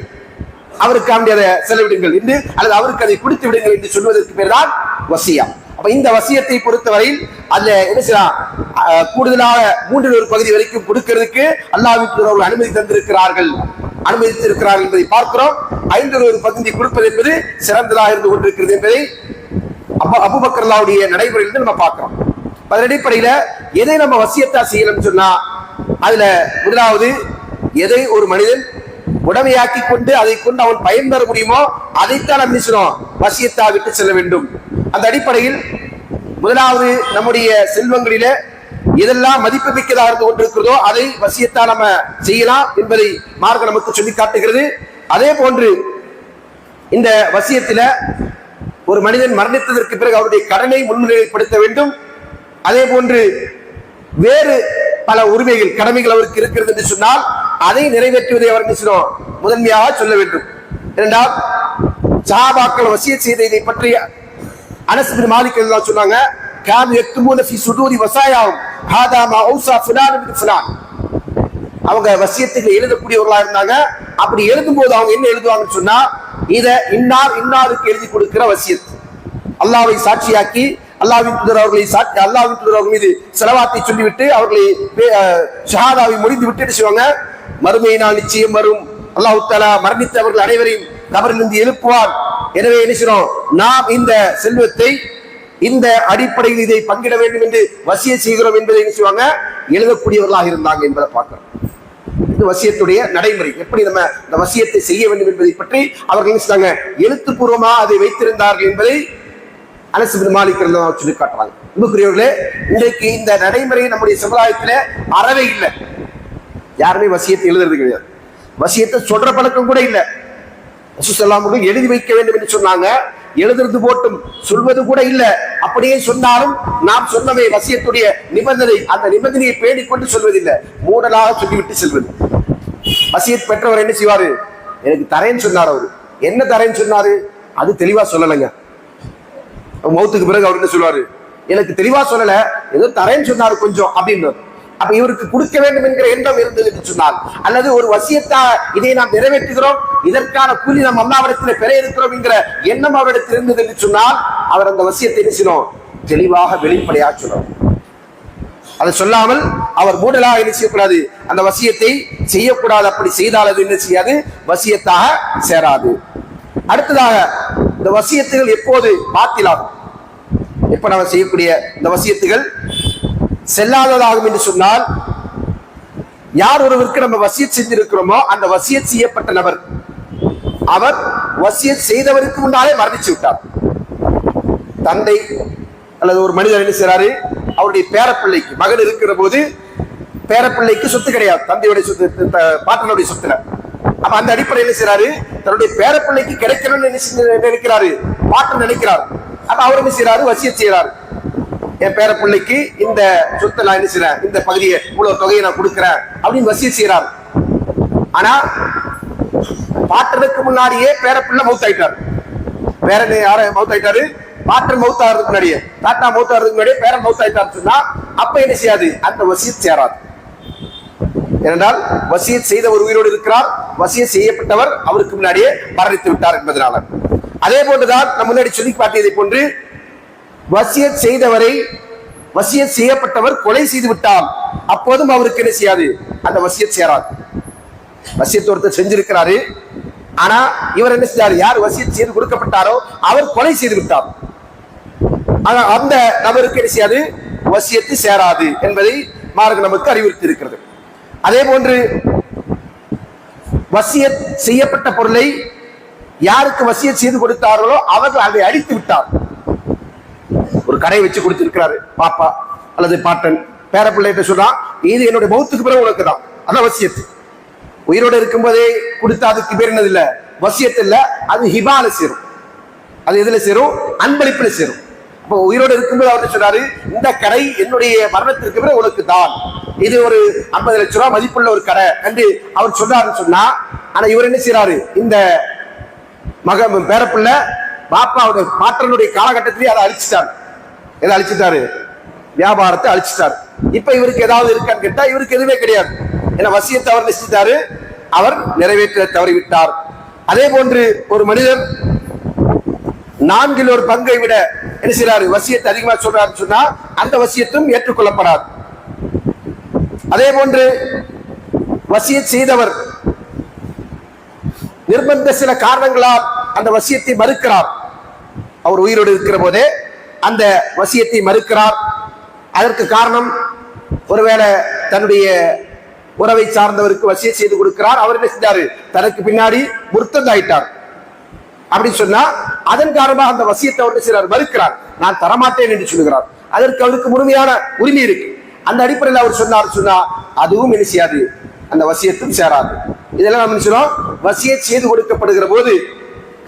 அவருக்கு அதை செலவிடுங்கள் என்று அல்லது அவருக்கு அதை கொடுத்து விடுங்கள் என்று சொல்வதற்கு பேர் தான் வசியம். அப்ப இந்த வசியத்தை பொறுத்தவரையில் அதுல என்ன செய்யலாம், கூடுதலாக 3இல் ஒரு பகுதி வரைக்கும் கொடுக்கிறதுக்கு அல்லாஹ்வின் தூதர் அவர்கள் அனுமதித்திருக்கிறார்கள் என்பதை பார்க்கிறோம். 5இல் ஒரு பகுதி கொடுப்பது என்பது சிறந்ததாக இருந்து கொண்டிருக்கிறது என்பதை அபூபக்கர் ரலியல்லாஹுடைய நடைமுறையிலிருந்து நம்ம பார்க்கிறோம். அதன் அடிப்படையில எதை நம்ம வசியத்தா செய்யணும்னு சொன்னா, அதுல முதலாவது எதை ஒரு மனிதன் உடமையாக்கி கொண்டு அதை கொண்டு அவன் பயன்பெற முடியுமோ அதைத்தான் நம்ம செய்யணும், வசியத்தா விட்டு செல்ல வேண்டும். அந்த அடிப்படையில் முதலாவது நம்முடைய செல்வங்களில எதெல்லாம் மதிப்பு மிக்கதாக இருந்து கொண்டிருக்கிறதோ அதை வசியத்தா நம்ம செய்யலாம் என்பதை மார்க்கம் நமக்கு சொல்லி காட்டுகிறது. அதே போன்று இந்த வசியத்தில ஒரு மனிதன் மரணித்ததற்கு பிறகு அவருடைய கடனை முன்னிலைப்படுத்த வேண்டும். அதே போன்று வேறு பல உரிமைகள் கடமைகள் அவருக்கு இருக்கிறது என்று சொன்னால் அதை நிறைவேற்றுவதை அவர் முதன்மையாக சொல்ல வேண்டும். இரண்டாம், சஹாபாக்கள் வசியத் செய்த இதை பற்றி அனஸ் பின் மாலிக் ரலியல்லாஹு சொன்னாங்க, கான் யக்துபூன ஃபீ சுதூரி வஸாயாஹும் ஹாதா மா ஔஸா ஃபுலான் பின் ஃபுலான். அவங்க வசியத்துக்கு எழுதக்கூடியவர்களா இருந்தாங்க. அப்படி எழுதும் போது அவங்க என்ன எழுதுவாங்கன்னு சொன்னா, இத இன்னாருக்கு எழுதி கொடுக்கிற வசியத், அல்லாஹ்வை சாட்சியாக்கி அல்லாஹ்வின் தூதர் அவர்களை சாட்சி, அல்லாஹ்வின் தூதர் அவர்கள் மீது ஸலவாத்தை சொல்லிவிட்டு அவர்களை ஷஹாதாவை முடிந்து விட்டு என்ன செய்வாங்க, மறுமை நாள் நிச்சயம் வரும், அல்லாஹ் தஆலா மரணித்தவர்கள் அனைவரையும் கபரிலிருந்து எழுப்புவார். எனவே என்ன செய்றோம், நாம் இந்த செல்வத்தை இந்த அடிப்படையில் இதை பங்கிட வேண்டும் என்று வசியத் செய்கிறோம் என்பதை என்ன செய்வாங்க, எழுதக்கூடியவர்களாக இருந்தாங்க என்பதை பார்க்கிறோம். இது வசியத்துடைய நடைமுறை. எப்படி நம்ம இந்த வசியத்தை செய்ய வேண்டும் என்பதை பற்றி அவர்கள் என்ன செய்றாங்க, எழுத்துப்பூர்வமா அதை வைத்திருந்தார்கள் என்பதை அனஸ் பின் மாலிக் ரலியல்லாஹு சொல்லி காட்டுறாங்க. அன்புக்குரியவர்களே, இன்றைக்கு இந்த நடைமுறை நம்முடைய சமுதாயத்துல அறவே இல்லை. யாருமே வசியத்தை எழுதுறது கிடையாது. வசியத்தை சொல்ற பழக்கம் கூட இல்லை. ரசூல் ஸல்லல்லாஹு அலைஹி வஸல்லம் எழுதி வைக்க வேண்டும் என்று சொன்னாங்க, எழுதுறது போட்டும் சொல்வது கூட இல்லை. அப்படியே சொன்னாலும் நாம் சொன்னவை வசியத்துடைய நிபந்தனை, அந்த நிபந்தனையை பேணிக்கொண்டு சொல்வதில்லை, மூடலாக சொல்லிவிட்டு செல்வது. வசியத் பெற்றவர் என்ன செய்வாரு, எனக்கு தரேன்னு சொன்னார். அவரு என்ன தரேன்னு சொன்னாரு, அது தெளிவா சொல்லலைங்க. மௌத்துக்கு பிறகு அவர் என்ன சொல்லுவாரு, எனக்கு தெளிவா சொல்லல, ஏதோ தரேன்னு சொன்னாரு கொஞ்சம் அப்படின்னு. அப்ப இவருக்கு கொடுக்க வேண்டும் என்கிற எண்ணம் இருந்தது என்று சொன்னால், அல்லது ஒரு வசியத்தா இதை நாம் நிறைவேற்றுகிறோம், இதற்கான கூலி நாம் அல்லாஹ்விடத்தில் பெற இருக்கிறோம் என்கிற எண்ணம் அவரிடத்தில் இருந்தது என்று சொன்னால், அவர் அந்த வசியத்தை என்ன செய்யணும், தெளிவாக வெளிப்படையாக சொல்லணும். அதை சொல்லாமல் அவர் மூடலாக என்ன செய்யக்கூடாது, அந்த வசியத்தை செய்யக்கூடாது. அப்படி செய்தால் அது என்ன செய்யாது, வசியத்தாக சேராது. அடுத்ததாக, இந்த வசியத்துகள் எப்போது பாத்திலாகும், எப்ப நம்ம செய்யக்கூடிய இந்த வசியத்துகள் செல்லாததாகும் என்று சொன்னால், யார் ஒருவருக்கு நம்ம வசியத் செஞ்சிருக்கிறோமோ அந்த வசியத் செய்யப்பட்ட நபர் அவர் வசியத் செய்தவருக்கு முன்னாலே மரணிச்சு விட்டார். தந்தை அல்லது ஒரு மனிதர் என்ன செய்றாரு, அவருடைய பேரப்பிள்ளைக்கு, மகன் இருக்கிற போது பேரப்பிள்ளைக்கு சொத்து கிடையாது, தந்தையுடைய சொத்து, பாட்டனுடைய சொத்துல. அப்ப அந்த அடிப்படையில் என்ன செய்றாரு, தன்னுடைய பேரப்பிள்ளைக்கு கிடைக்கணும்னு நினைக்கிறாரு, பாட்டன் நினைக்கிறார். அப்ப அவர் என்ன செய்றாரு, வசியத் செய்யறாரு, என் பேரப்பிள்ளைக்கு இந்த சொத்தை நான் என்ன செய்றேன், இந்த பகுதியை இவ்வளவு தொகையை நான் கொடுக்கிறேன் அப்படின்னு வசியத் செய்யறாரு. ஆனா பாட்டனுக்கு முன்னாடியே பேரப்பிள்ளை மௌத்தாயிட்டாரு. பேரன் யார மௌத்தாயிட்டாரு, பாட்டன் மௌத்தாகிறதுக்கு முன்னாடியே, தாத்தா மௌத்தாகிறதுக்கு முன்னாடியே பேரன் மௌத்தாயிட்டாரு சொன்னா, அப்ப என்ன செய்யாது, அந்த வசியத் சேராது. ஏனென்றால் வசியத் செய்தவர் உயிரோடு இருக்கிறார், வசியத் செய்யப்பட்டவர் அவருக்கு முன்னாடியே மரணித்து விட்டார் என்பதனால. அதே போன்றுதான் நம் முன்னாடி சொல்லி காட்டியதை போன்று, வசியத் செய்தவரை வசியத் செய்யப்பட்டவர் கொலை செய்து விட்டால் அப்போதும் அவருக்கு என்ன செய்யாது, அந்த வசியத் சேராது. வசியத் ஒருத்தர் செஞ்சிருக்கிறாரு, ஆனா இவர் என்ன செய்யாரு, யார் வசியத் செய்து கொடுக்கப்பட்டாரோ அவர் கொலை செய்து விட்டார், ஆனா அந்த நபருக்கு என்ன செய்யாது, வசியத்து சேராது என்பதை மார்க்கம் நமக்கு அறிவுறுத்தி இருக்கிறது. அதே போன்று வசியத் செய்யப்பட்ட பொருளை யாருக்கு வசியத் செய்து கொடுத்தார்களோ அவர்கள் அதை அடித்து விட்டார். ஒரு கடை வச்சு கொடுத்திருக்கிறாரு பாப்பா அல்லது பாட்டன், பேரப்பிள்ளைகிட்ட சொல்றா, இது என்னுடைய மௌத்துக்கு பிறகு உனக்கு தான், அதான் வசியத்து. உயிரோடு இருக்கும்போதே கொடுத்தா அதுக்கு பேர் என்னது இல்ல, வசியத்து இல்ல, அது ஹிபால சேரும். அது எதுல சேரும், அன்பளிப்புல சேரும். அப்ப உயிரோடு இருக்கும்போது அவர் சொல்றாரு, இந்த கடை என்னுடைய மரணத்திற்கு பிறகு உனக்கு தான், இது ஒரு 50 லட்சம் ரூபாய் மதிப்புள்ள ஒரு கடை என்று அவர் சொன்னாருன்னு சொன்னா, ஆனா இவர் என்ன செய்யறாரு, இந்த மகன் பேரப்பிள்ளை பாப்பாவுடைய பாட்டனுடைய காலகட்டத்திலேயே அதை அழிச்சிட்டாரு. எதை அழிச்சிட்டாரு, வியாபாரத்தை அழிச்சிட்டாரு. இப்ப இவருக்கு ஏதாவது இருக்கான்னு கேட்டா இவருக்கு எதுவுமே கிடையாது. ஏன்னா வசியத்தை அவர் நிச்சயித்தாரு, அவர் நிறைவேற்ற தவறிவிட்டார். அதே போன்று ஒரு மனிதர் 4 பங்கை விட என்ன செய்யறாரு, வசியத்தை அதிகமா சொல்றாரு சொன்னா அந்த வசியத்தும் ஏற்றுக்கொள்ளப்படாது. அதே போன்று வசியத் செய்தவர் நிர்பந்த சில காரணங்களால் அந்த வசியத்தை மறுக்கிறார். அவர் உயிரோடு இருக்கிற போதே அந்த வசியத்தை மறுக்கிறார். அதற்கு காரணம், ஒருவேளை தன்னுடைய உறவை சார்ந்தவருக்கு வசியத் செய்து கொடுக்கிறார், அவர் என்ன செஞ்சாரு, தனக்கு பின்னாடி முர்த்ததாயிட்டார் அப்படின்னு சொன்னா அதன் காரணமாக அந்த வசியத்தை அவர் செய்றார், மறுக்கிறார், நான் தரமாட்டேன் என்று சொல்லுகிறார். அதற்கு அவருக்கு முழுமையான உரிமை இருக்கு. அந்த அடிப்படையில் அவர் சொன்னா அதுவும் என்ன செய்யாது, அந்த வசியத்தும் சேராது. இதெல்லாம் நம்ம சொல்றோம், வசியத் செய்து கொடுக்கப்படுகிற போது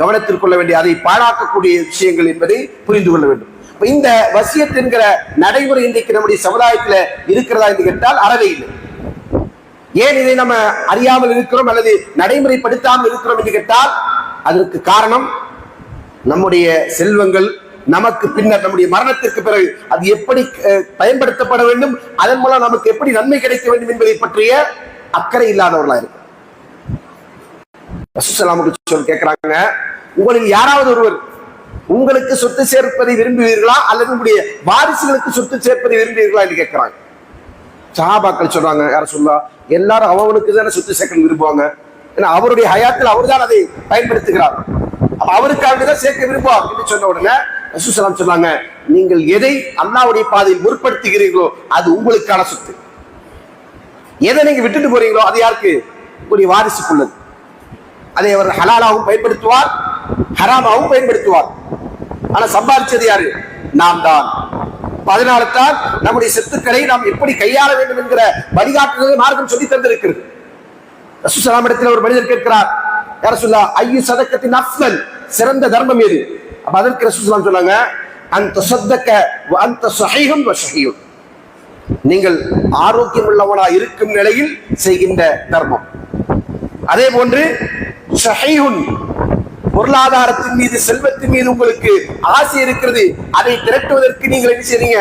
கவனத்தில் கொள்ள வேண்டிய, அதை பாழாக்கக்கூடிய விஷயங்கள் என்பதை புரிந்து கொள்ள வேண்டும். இந்த வசியத் என்கிற நடைமுறை இன்றைக்கு நம்முடைய சமுதாயத்தில் இருக்கிறதா என்று கேட்டால் அறவே இல்லை. ஏன் இதை நம்ம அறியாமல் இருக்கிறோம் அல்லது நடைமுறைப்படுத்தாமல் இருக்கிறோம் என்று கேட்டால் அதற்கு காரணம், நம்முடைய செல்வங்கள் நமக்கு பின்னர், நம்முடைய மரணத்திற்கு பிறகு அது எப்படி பயன்படுத்தப்பட வேண்டும், அதன் மூலம் நமக்கு எப்படி நன்மை கிடைக்க வேண்டும் என்பதை பற்றிய அக்கறை இல்லாதவர்களா இருக்கு. ரசூலுல்லாஹி கேட்கிறாங்க, உங்களில் யாராவது ஒருவர் உங்களுக்கு சொத்து சேர்ப்பதை விரும்புவீர்களா அல்லது உங்களுடைய வாரிசுகளுக்கு சொத்து சேர்ப்பதை விரும்புவீர்களா என்று கேட்கிறாங்க. சஹாபாக்கள் சொல்றாங்க, யார சொல்லா, எல்லாரும் அவனுக்கு தானே சொத்து சேர்க்க விரும்புவாங்க. ஏன்னா அவருடைய ஹயாத்தில் அவர் தான் அதை பயன்படுத்துகிறார். அவருக்காக தான் சேர்க்க விரும்புவார் என்று சொன்ன உடனே ரசூல் ஸல்லல்லாஹு அலைஹி வஸல்லம் சொன்னாங்க, நீங்கள் எதை அல்லாஹ்வுடைய பாதையில் முற்படுத்துகிறீர்களோ அது உங்களுக்கான சொத்து. எதை நீங்க விட்டுட்டு போறீங்களோ அது யாருக்கு? உங்களுடைய வாரிசுக்குள்ளது. அதை அவர் ஹலாலாவும் பயன்படுத்துவார், ஹராமாவும் பயன்படுத்துவார். ஆனா சம்பாதிச்சது யாரு? நாம் தான். அதனால தான் நம்முடைய சொத்துக்களை நாம் எப்படி கையாள வேண்டும் என்கிற வழிகாட்டுதலை மார்க்கம் சொல்லி தந்திருக்கிறது. ரசூல் ஸல்லல்லாஹு அலைஹி வஸல்லம் ஒரு மனிதர் கேட்கிறார், யா ரசூலல்லாஹ், ஐயு சதக்கத்தின் அஃதல், சிறந்த தர்மம் எது? அப்ப அதற்கு ரசூல் ஸல்லல்லாஹு அலைஹி வஸல்லம் சொன்னாங்க, அன்த ஸதக்க வ அன்த ஸஹீஹுன் வ ஷஹீஹுன், நீங்கள் ஆரோக்கியம் உள்ளவனா இருக்கும் நிலையில் செய்கின்ற தர்மம். அதே போன்று ஷஹீஹுன், பொருளாதாரத்தின் மீது செல்வத்தின் மீது உங்களுக்கு ஆசை இருக்கிறது, அதை திரட்டுவதற்கு நீங்கள் என்ன செய்றீங்க?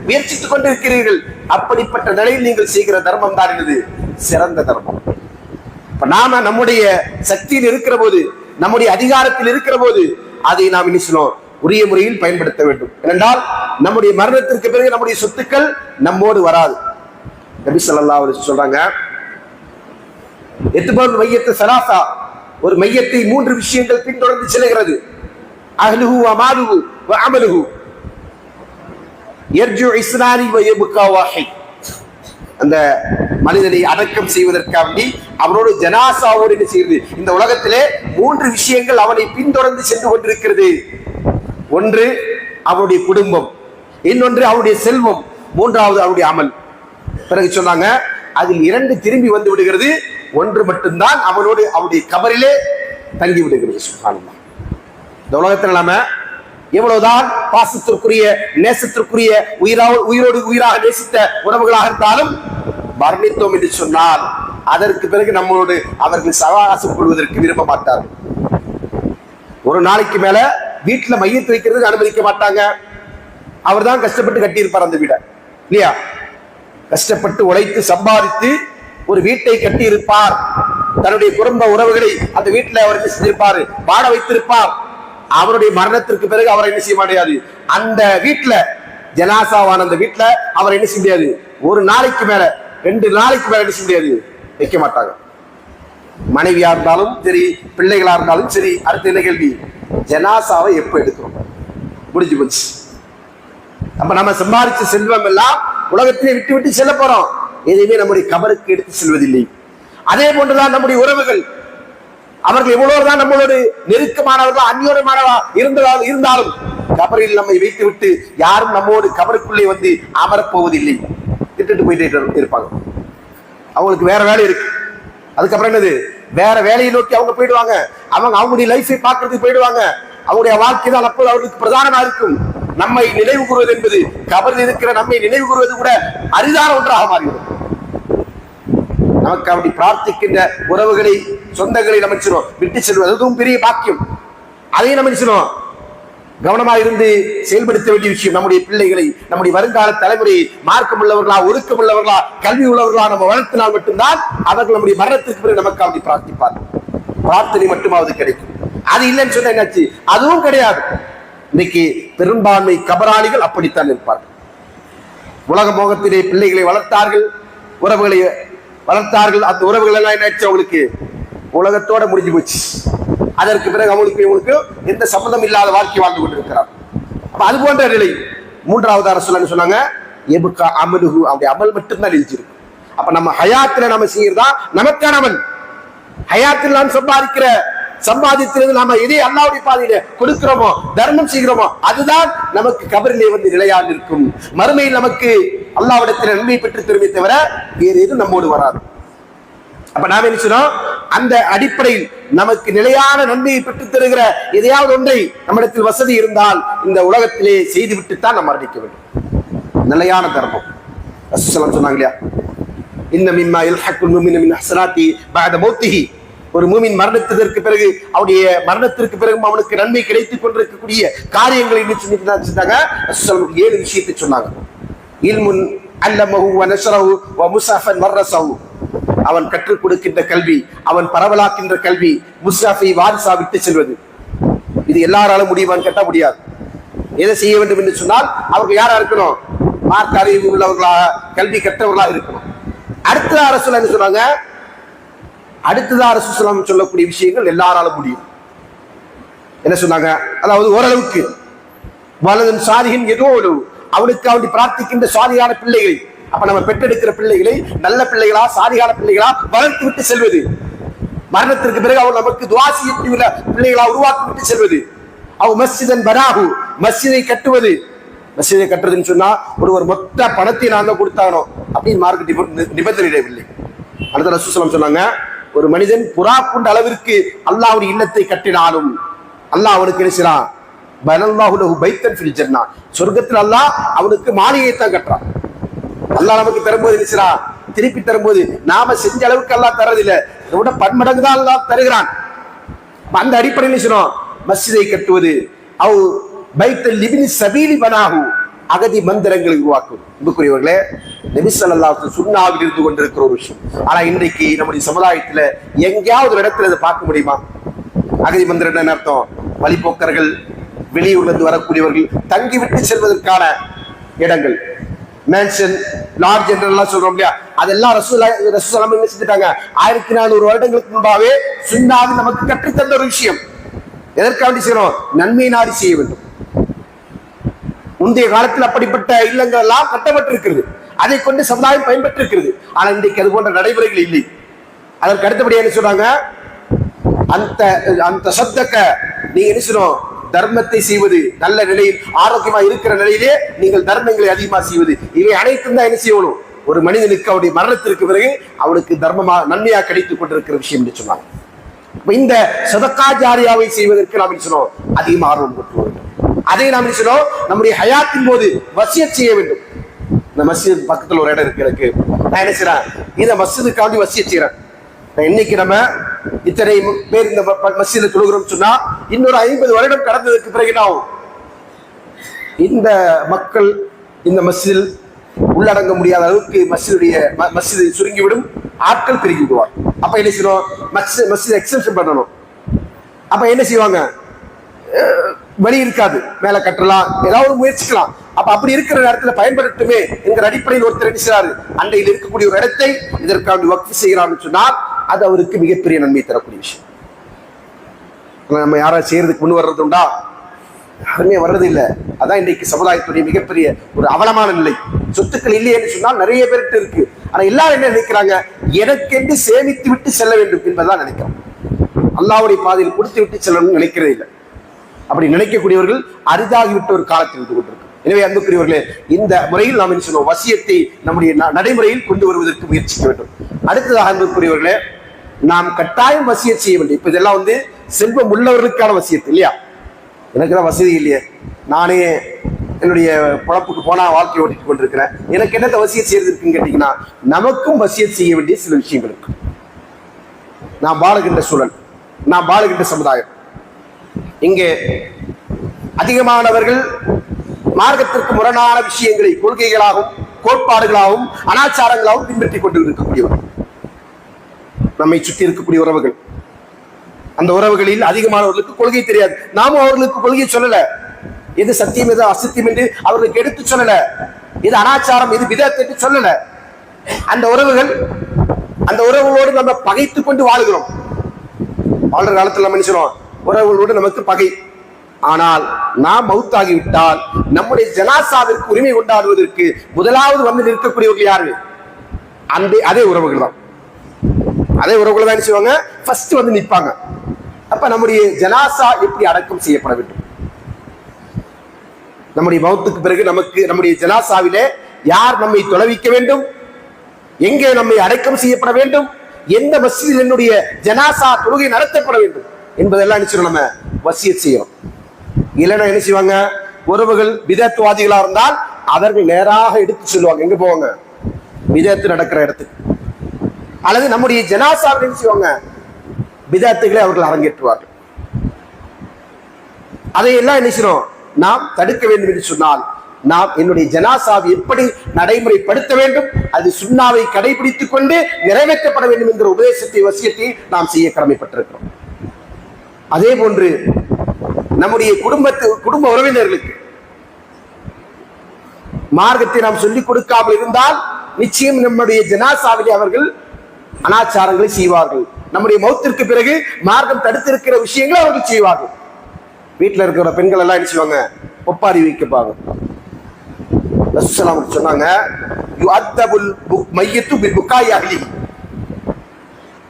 முயற்சித்துக் கொண்டிருக்கிறீர்கள். அப்படிப்பட்ட நிலையில் நீங்கள் செய்கிற தர்மம் தான் என்னது? சிறந்த தர்மம். இப்ப நாம நம்முடைய சக்தியில் இருக்கிற போது, நம்முடைய அதிகாரத்தில் இருக்கிற போது அதை நாம் என்ன செய்யணும்? உரிய முறையில் பயன்படுத்த வேண்டும். ஏனென்றால் நம்முடைய மரணத்திற்கு பிறகு நம்முடைய சொத்துக்கள் நம்மோடு வராது. நபி ஸல்லல்லாஹு அலைஹி வஸல்லம் சொல்றாங்க, எத்பல் மையத்து ஸலாஸா, ஒரு மையத்தை 3 விஷயங்கள் பின்தொடர்ந்து செல்கிறது. அஹ்லுஹு வ மாலுஹு வ அமலுஹு யர்ஜு இஸ்னானி வ யப்கா வாஹித். அந்த மனிதனை அடக்கம் செய்வதற்காக அவனோடு ஜனாசாவோடு என்ன செய்கிறது? இந்த உலகத்திலே 3 விஷயங்கள் அவனை பின்தொடர்ந்து சென்று கொண்டிருக்கிறது. ஒன்று அவருடைய குடும்பம், இன்னொன்று அவருடைய செல்வம், மூன்றாவது அவருடைய அமல். பிறகு சொன்னாங்க, அதில் 2 திரும்பி வந்து விடுகிறது, ஒன்று மட்டும்தான் அவனோடு அவருடைய கபரிலே தங்கி விடுகிறது. சுப்ஹானல்லாஹ். இந்த உலகத்தில் நாம எவ்வளவுதான் பாசத்திற்குரிய நேசத்திற்குரிய உயிரோடு உயிராக நேசித்த உறவுகளாக இருந்தாலும் மரணித்தோம் என்று சொன்னால் அதற்கு பிறகு நம்மளோடு அவர்கள் சகவாசம் கொள்வதற்கு விரும்ப மாட்டார்கள். ஒரு நாளைக்கு மேல வீட்டுல மையத்து வைக்கிறதுக்கு அனுமதிக்க மாட்டாங்க. அவர் தான் கஷ்டப்பட்டு கட்டியிருப்பார் அந்த வீடை, இல்லையா? கஷ்டப்பட்டு உழைத்து சம்பாதித்து ஒரு வீட்டை கட்டி இருப்பார். தன்னுடைய குடும்ப உறவுகளை அந்த வீட்டுல அவர் செஞ்சிருப்பாரு, வாழ வைத்திருப்பார். அவருடைய மரணத்திற்கு பிறகு அவரை என்ன செய்ய முடியாது? அந்த வீட்டுல ஜனாசாவான அந்த வீட்டுல அவரை என்ன செய்ய முடியாது? ஒரு நாளைக்கு மேல 2 நாளைக்கு மேல என்ன செய்ய முடியாது? வைக்க மாட்டாங்க. மனைவியா இருந்தாலும் சரி, பிள்ளைகளா இருந்தாலும் சரி. அடுத்த என்ன கேள்வி? ஜனாசாவை எப்ப எடுக்கிறோம்? முடிஞ்சு போச்சு. அப்ப நம்ம சம்பாதிச்ச செல்வம் எல்லாம் உலகத்திலே விட்டு விட்டு செல்ல போறோம். எதுவுமே நம்முடைய கபருக்கு எடுத்து செல்வதில்லை. அதே போன்றுதான் நம்முடைய உறவுகள். அவர்கள் எவ்வளவுதான் நம்மளோடு நெருக்கமானவர்கள் அந்யோன்யமானவா இருந்தாலும் கபரில் நம்மை வைத்து விட்டு யாரும் நம்மோடு கபருக்குள்ளே வந்து அமரப்போவதில்லை. திட்டுட்டு போயிட்டே இருப்பாங்க. அவங்களுக்கு வேற வேலை இருக்கு. அதுக்கப்புறம் என்னது? வேற வேலையை நோக்கி அவங்க போயிடுவாங்க. அவங்களுடைய லைஃபை பார்க்கறதுக்கு போயிடுவாங்க. அவங்களுடைய வாழ்க்கை தான் அப்போது அவர்களுக்கு பிரதானமா இருக்கும். நம்மை நினைவு கூறுவது என்பது, கபரில் இருக்கிற நம்மை நினைவு கூறுவது கூட அரிதான ஒன்றாக மாறிவிடும். நமக்கு அப்படி பிரார்த்திக்கின்ற உறவுகளை, சொந்தங்களை நம்ம விட்டு செல்வது அதுவும் பெரிய பாக்கியம். அதையும் நம்ம கவனமாக இருந்து செயல்படுத்த வேண்டிய விஷயம். நம்முடைய பிள்ளைகளை, நம்முடைய வருங்கால தலைமுறையை மார்க்கம் உள்ளவர்களா, ஒழுக்கம் உள்ளவர்களா, கல்வி உள்ளவர்களா நம்ம வளர்த்தினால் மட்டும்தான் அவர்கள் நம்முடைய மரணத்திற்கு பிறகு நமக்கு அப்படி பிரார்த்திப்பார். பிரார்த்தனை மட்டுமாவது கிடைக்கும். அது இல்லைன்னு சொன்னா என்னாச்சு? அதுவும் கிடையாது. இன்னைக்கு பெரும்பான்மை கபராளிகள் அப்படித்தான் இருப்பார்கள். உலக மோகத்திலே பிள்ளைகளை வளர்த்தார்கள், உறவுகளை வளர்த்தார்கள். அந்த உறவுகள் எல்லாம் என்ன ஆச்சு? அவங்களுக்கு உலகத்தோட முடிஞ்சு போச்சு. அதற்கு பிறகு அவங்களுக்கு எந்த சம்பந்தம் இல்லாத வாழ்க்கை வாழ்ந்து கொண்டிருக்கிறார். அப்ப அது போன்ற நிலை. மூன்றாவது அரசு சொன்னாங்க, எபுக்கா அமலுஹு, அவருடைய அமல் மட்டும்தான் எழுதிருக்கு. அப்ப நம்ம ஹயாத்துல நம்ம செய்யறதா நமக்கான அமல். ஹயாத்தில் நாம் சம்பாதித்திலிருந்து நாம எதை அல்லாஹ்வுடைய பாதையில கொடுக்கிறோமோ, தர்மம் செய்கிறோமோ, அதுதான் நமக்கு கபரிலே வந்து நிலையாக இருக்கும். மறுமையில் நமக்கு அல்லாஹ்விடத்தில் நன்மை பெற்று திரும்பி தவிர வேறு எதுவும் நம்மோடு வராது. அப்ப நாம என்ன சொன்னோம்? அந்த அடிப்படையில் நமக்கு நிலையான நன்மையை பெற்றுத் தருகிற எதையாவது ஒன்றை நம்மிடத்தில் வசதி இருந்தால் இந்த உலகத்திலே செய்துவிட்டுத்தான் நம்ம மரணிக்க வேண்டும். நிலையான தர்மம். ரசூலுல்லாஹி சொன்னாங்க இல்லையா, இன்ன மிம்மா யல்ஹக்குல் முஃமின மின் ஹஸனாத்தி பஅத மௌத்திஹி. ஒரு மூமின் மரணத்திற்கு பிறகு, அவருடைய மரணத்திற்கு பிறகு அவனுக்கு நன்மை கிடைத்துக் கொண்டிருக்கக்கூடிய காரியங்களை சொன்னாங்க. 7 விஷயத்தை சொன்னாங்க. இல்முன் அல்லமஹு வ நஷரஹு வ முஸஹஃபன் வர்ரஸஹு. அவன் கற்றுக் கொடுக்கின்ற கல்வி, அவன் பரவலாக்கின்ற கல்வி, முஸ்ஹஃபை வாரிசா விட்டு செல்வது. இது எல்லாராலும் முடியுமான்னு கேட்டா முடியாது. எதை செய்ய வேண்டும் என்று சொன்னால் அவர்கள் யாரா இருக்கணும்? மார்க்க அறிவு உள்ளவர்களாக, கல்வி கற்றவர்களாக இருக்கணும். அடுத்ததா ரசூல் என்ன சொன்னாங்க? அடுத்ததா ரசூல் சொல்லக்கூடிய விஷயங்கள் எல்லாராலும் முடியும். என்ன சொன்னாங்க? அதாவது ஓரளவுக்கு வலதும் சாதியின் ஏதோ அவனுக்கு அவனை பிரார்த்திக்கின்ற சாதியான பிள்ளைகள். அப்ப நம்ம பெற்றெடுக்கிற பிள்ளைகளை நல்ல பிள்ளைகளா, சாதியான பிள்ளைகளா வளர்த்து விட்டு செல்வது. மரணத்திற்கு பிறகு அவர் நமக்கு துஆ செய்யக்கூடிய பிள்ளைகளா உருவாக்கி விட்டு செல்வது. அவ் மஸ்ஜிதன் பனாஹு, மஸ்ஜிதை கட்டுவது. மஸ்ஜிதை கட்டுறதுன்னு சொன்னா ஒரு மொத்த பணத்தை நான் தான் கொடுத்தானோ அப்படின்னு மார்க்கெட் நிபந்தனை இடவில்லை. அடுத்த ரசூல் ஸல்லல்லாஹு அலைஹி சொன்னாங்க, ஒரு மனிதன் புறா கொண்ட அளவிற்கு அல்லாஹ்வுடைய இல்லத்தை கட்டினாலும் அல்லாஹ் அவனுக்கு என்ன செய்றான்? பனல்லாஹு லஹு பைத்தன் ஃபில் ஜன்னah, சொர்க்கத்தில் அல்லாஹ் அவனுக்கு மாளிகையை தான் கட்டுறான். அல்லாஹ் நமக்கு தரும்போது என்ன செய்றான்? திருப்பி தரும்போது நாம செஞ்ச அளவுக்கு அல்லாஹ் தரதில்லை, இதோட பன்மடங்கு தான் அல்லாஹ் தருகிறான். அந்த அடிப்படையில் சொன்னோம் மஸ்ஜிதை கட்டுவது. அவ் பைத்தல் லிப்னி சபீலி பனாஹு, அகதி மந்திரங்களை உருவாக்கும். அன்புக்குரியவர்களே, நபி ஸல்லல்லாஹு அலைஹி வஸல்லம் சுன்னாவில் இருந்து கொண்டிருக்கிற ஒரு விஷயம். ஆனா இன்றைக்கு நம்முடைய சமுதாயத்துல எங்கேயாவது ஒரு இடத்துல இதை பார்க்க முடியுமா? அகதி மந்திரம் என்ன அர்த்தம்? வழிபோக்கர்கள், வெளியூர்ல இருந்து வரக்கூடியவர்கள் தங்கிவிட்டு செல்வதற்கான இடங்கள், மேன்ஷன், லாட்ஜ் என்றெல்லாம் சொல்றோம் இல்லையா, அதெல்லாம் ரசூலுல்லாஹி என்ன செஞ்சுட்டாங்க? 1400 வருடங்களுக்கு முன்பாவே சுன்னாவில் நமக்கு கற்றுத்தந்த ஒரு விஷயம். எதற்காக செய்யணும்? நன்மை நாடி செய்ய வேண்டும். முந்தைய காலத்தில் அப்படிப்பட்ட இல்லங்கள் எல்லாம் கட்டப்பட்டிருக்கிறது, அதை கொண்டு சமுதாயம் பயன்பெற்று இருக்கிறது. ஆனா இன்றைக்கு அது போன்ற நடைமுறைகள் இல்லை. அதற்கு அடுத்தபடி என்ன சொல்றாங்க? அந்த சப்தக்க நீங்க என்ன செய்யணும்? தர்மத்தை செய்வது, நல்ல நிலையில் ஆரோக்கியமா இருக்கிற நிலையிலே நீங்கள் தர்மங்களை அதிகமா செய்வது, இவை அனைத்தும் தான் என்ன செய்யணும்? ஒரு மனிதனுக்கு அவருடைய மரணத்திற்கு பிறகு அவனுக்கு தர்மமா நன்மையா கிடைத்துக் கொண்டிருக்கிற விஷயம் என்று சொன்னாங்க. இந்த சதகா ஜாரியாவை செய்வதற்கு நாம் சொன்னோம் அதிகமாக ஆர்வம் கொண்டு வேண்டும். அதை நாம் சொன்னோம் நம்முடைய ஹயாத்தின் போது வசியத் செய்ய வேண்டும். இந்த மஸ்ஜித் பக்கத்தில் ஒரு இடம் இருக்கு எனக்கு, நான் என்ன செய்யறேன்? இந்த மஸ்ஜிதுக்காண்டி வசியத் செய்யறேன். இன்னைக்கு நம்ம இத்தனை பேர் இந்த மஸ்ஜிதில் தொழுகிறோம் சொன்னா இன்னொரு 50 வருடம் கடந்ததற்கு பிறகு நான் இந்த மக்கள் இந்த மஸ்ஜிதில் உள்ளடங்க முடியாத அளவுக்கு மஸ்ஜிதை சுருங்கிவிடும், ஆட்கள் பெருகி விடுவார். அப்ப என்ன செய்யணும்? மஸ்ஜித் எக்ஸ்டென்ஷன் பண்ணணும். அப்ப என்ன செய்வாங்க? வழி இருக்காது, மேல கட்டலாம், ஏதாவது முயற்சிக்கலாம். அப்ப அப்படி இருக்கிற நேரத்துல பயன்படுத்துமே என்கிற அடிப்படையில் ஒருத்தர் என்ன செய்யறாரு? அண்டையில் இருக்கக்கூடிய ஒரு இடத்தை இதற்காக வக்ஃப் செய்கிறான்னு சொன்னால் அது அவருக்கு மிகப்பெரிய நன்மை தரக்கூடிய விஷயம். நம்ம யாராவது செய்யறதுக்கு முன் வர்றது உண்டா? யாருமே வர்றது இல்லை. அதான் இன்றைக்கு சமுதாயத்துடைய மிகப்பெரிய ஒரு அவலமான நிலை. சொத்துக்கள் இல்லை என்று சொன்னால் நிறைய பேருக்கு இருக்கு. ஆனா எல்லாரும் என்ன நினைக்கிறாங்க? எனக்கென்று சேமித்து விட்டு செல்ல வேண்டும் என்பதுதான் நினைக்கிறோம். அல்லாஹ்வுடைய பாதையில் கொடுத்து விட்டு செல்லணும்னு நினைக்கிறதே இல்லை. அப்படி நினைக்கக்கூடியவர்கள் அரிதாகிவிட்ட ஒரு காலத்தில் இருந்து கொண்டிருக்கு. எனவே அன்புக்குரியவர்களே, இந்த முறையில் நாம் என்ன சொல்லுவோம்? வசியத்தை நம்முடைய நடைமுறையில் கொண்டு வருவதற்கு முயற்சிக்க வேண்டும். அடுத்ததாக அன்புக்குரியவர்களே, நாம் கட்டாயம் வசியத் செய்ய வேண்டும். இப்ப இதெல்லாம் செல்வம் உள்ளவர்களுக்கான வசியத்து இல்லையா? எனக்கு தான் வசதி இல்லையே, நானே என்னுடைய பொழப்புக்கு போனா வாழ்க்கை ஓட்டிட்டு கொண்டிருக்கிறேன், எனக்கு என்னத்தை வசியத் செய்யறது இருக்குன்னு கேட்டீங்கன்னா, நமக்கும் வசியத் செய்ய வேண்டிய சில விஷயங்கள் இருக்கு. நாம் வாழுகின்ற சூழல், நாம் வாழுகின்ற சமுதாயம், இங்கே அதிகமானவர்கள் மார்க்கத்திற்கு முரணான விஷயங்களை கொள்கைகளாகவும் கோட்பாடுகளாகவும் அனாச்சாரங்களாகவும் பின்பற்றிக் கொண்டு இருக்கக்கூடியவர்கள், நம்மை சுற்றி இருக்கக்கூடிய உறவுகள். அந்த உறவுகளில் அதிகமானவர்களுக்கு கொள்கை தெரியாது. நாமும் அவர்களுக்கு கொள்கையை சொல்லல, எது சத்தியம் எது அசத்தியம் என்று அவர்களுக்கு எடுத்து சொல்லல, இது அனாச்சாரம் இது பிதஅத் என்று சொல்லல. அந்த உறவுகளோடு நம்ம பகைத்துக் கொண்டு வாழுகிறோம். வாழ்ற காலத்தில் நம்ம நினைச்சோம் உறவுகளோடு நமக்கு பகை. ஆனால் நாம் மௌத்தாகிவிட்டால் நம்முடைய ஜனாசாவிற்கு உரிமை கொண்டாடுவதற்கு முதலாவது வந்து நிற்கக்கூடியவர்கள் யாரு? அதே உறவுகள் தான். அதே உறவுகள் தான் செய்வாங்க, ஃபர்ஸ்ட் வந்து நிற்பாங்க. அப்ப நம்முடைய ஜனாசா எப்படி அடக்கம் செய்யப்பட வேண்டும்? நம்முடைய மௌத்துக்கு பிறகு நமக்கு நம்முடைய ஜனாசாவிலே யார் நம்மை தொலைவிக்க வேண்டும், எங்கே நம்மை அடக்கம் செய்யப்பட வேண்டும், எந்த மஸ்ஜிதில் என்னுடைய ஜனாசா தொழுகை நடத்தப்பட வேண்டும் என்பதெல்லாம் நிச்சயம் நம்ம வசியத் செய்யணும். இல்லைன்னா என்ன செய்வாங்க? உறவுகள் பிதஅத்வாதிகளா இருந்தால் அவர்கள் நேராக எடுத்து சொல்லுவாங்க, எங்க போவாங்க? பிதஅத் நடக்கிற இடத்துக்கு. அல்லது நம்முடைய ஜனாசாவை என்ன செய்வாங்க? பிதஅத்துகளை அவர்கள் அரங்கேற்றுவார்கள். அதையெல்லாம் என்ன செய்யணும்? நாம் தடுக்க வேண்டும் என்று சொன்னால் நாம் என்னுடைய ஜனாசாவை எப்படி நடைமுறைப்படுத்த வேண்டும், அது சுன்னாவை கடைபிடித்துக் கொண்டு நிறைவேற்றப்பட வேண்டும் என்கிற உபதேசத்தை வசியத்தை நாம் செய்ய கடமைப்பட்டிருக்கிறோம். அதே போன்று நம்முடைய குடும்ப உறவினர்களுக்கு மார்க்கத்தை நாம் சொல்லிக் கொடுக்காமல் இருந்தால் நிச்சயம் நம்முடைய ஜனாசாவிலே அவர்கள் அனாச்சாரங்களை செய்வார்கள். நம்முடைய மௌத்திற்கு பிறகு மார்க்கம் தடுத்திருக்கிற விஷயங்களை அவர்கள் செய்வார்கள். வீட்டில் இருக்கிற பெண்கள் எல்லாம் என்ன செய்வாங்க? ஒப்பாரி வைக்கப்பாங்க. சொன்னாங்க,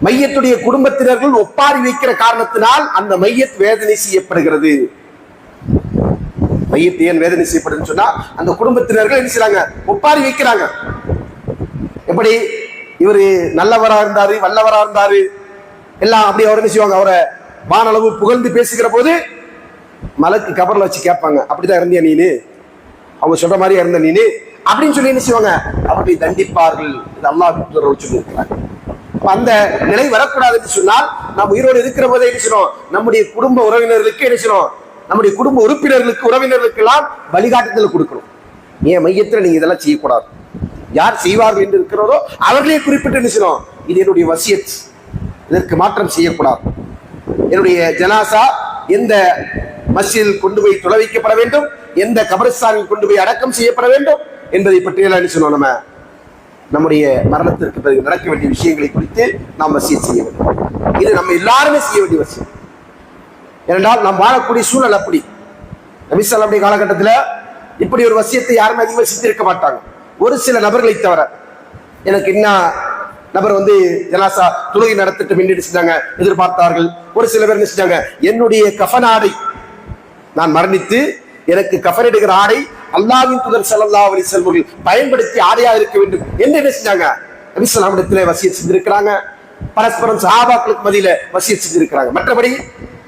மையத்துடைய குடும்பத்தினர்கள் ஒப்பாரி வைக்கிற காரணத்தினால் அந்த மையத் வேதனை செய்யப்படுகிறது. மையத்தை ஏன் வேதனை செய்யப்படுதுன்னு சொன்னா, அந்த குடும்பத்தினர்கள் என்ன செய்யறாங்க? ஒப்பாரி வைக்கிறாங்க. எப்படி இவரு நல்லவரா இருந்தாரு, வல்லவரா இருந்தாரு, எல்லாம் அப்படி அவர் என்ன செய்வாங்க? அவரை வானளவு புகழ்ந்து பேசுகிற போது மலக்கு கபர்ல வச்சு கேட்பாங்க, அப்படிதான் இருந்தியா நீனு, அவங்க சொல்ற மாதிரியா இருந்த நீனு அப்படின்னு சொல்லி என்ன செய்வாங்க? அவர்களை தண்டிப்பார்கள். இது அல்லாஹ் சொல்லியிருக்கிறாங்க. அந்த நிலை வரக்கூடாதுன்னு சொன்னால் நாம் உயிரோடு இருக்கிற போதே என்ன செய்யணும்? நம்முடைய குடும்ப உறவினர்களுக்கு என்ன செய்யணும்? நம்முடைய குடும்ப உறுப்பினர்களுக்கு, உறவினர்களுக்கு எல்லாம் வழிகாட்டுதல் கொடுக்கணும். ஏன் மையத்தில் நீங்க இதெல்லாம் செய்யக்கூடாது, யார் செய்வார்கள் என்று இருக்கிறதோ அவர்களே குறிப்பிட்டு என்ன செய்யணும்? இது என்னுடைய வசியத், இதற்கு மாற்றம் செய்யக்கூடாது. என்னுடைய ஜனாசா எந்த மஸ்ஜிதில் கொண்டு போய் தொலை வைக்கப்பட வேண்டும், எந்த கபரிஸ்தானில் கொண்டு போய் அடக்கம் செய்யப்பட வேண்டும் என்பதை பற்றியெல்லாம் என்ன செய்யணும்? நம்ம நம்முடைய மரணத்திற்கு பிறகு நடக்க வேண்டிய விஷயங்களை குறித்து நாம் வசியத் செய்ய வேண்டும். இது நம்ம எல்லாருமே செய்ய வேண்டிய வசியம். ஏனென்றால் நாம் வாழக்கூடிய சூழல் அப்படி. நபி ஸல்லல்லாஹு அலைஹி காலகட்டத்தில் இப்படி ஒரு வசியத்தை யாருமே அதிகம் சிந்திருக்க மாட்டாங்க, ஒரு சில நபர்களை தவிர. எனக்கு என்ன நபர் ஜனாசா தொழுகை நடத்திட்டு முன்னெடுத்து செஞ்சாங்க, எதிர்பார்த்தார்கள். ஒரு சில பேர் என்ன செஞ்சாங்க? என்னுடைய கஃன் ஆடை, நான் மரணித்து எனக்கு கஃனிடுகிற ஆடை அல்லாஹ்வின் தூதர் ஸல்லல்லாஹு அலைஹி வஸல்லம் பயன்படுத்தி ஆடையா இருக்க வேண்டும் என்று என்ன செஞ்சாங்க? நபி ஸல்லல்லாஹு அலைஹி வஸல்லம் வசியத் செஞ்சிருக்கிறாங்க. பரஸ்பரம் சஹாபாக்களுக்கு மத்தியில வசியத் செஞ்சிருக்கிறாங்க. மற்றபடி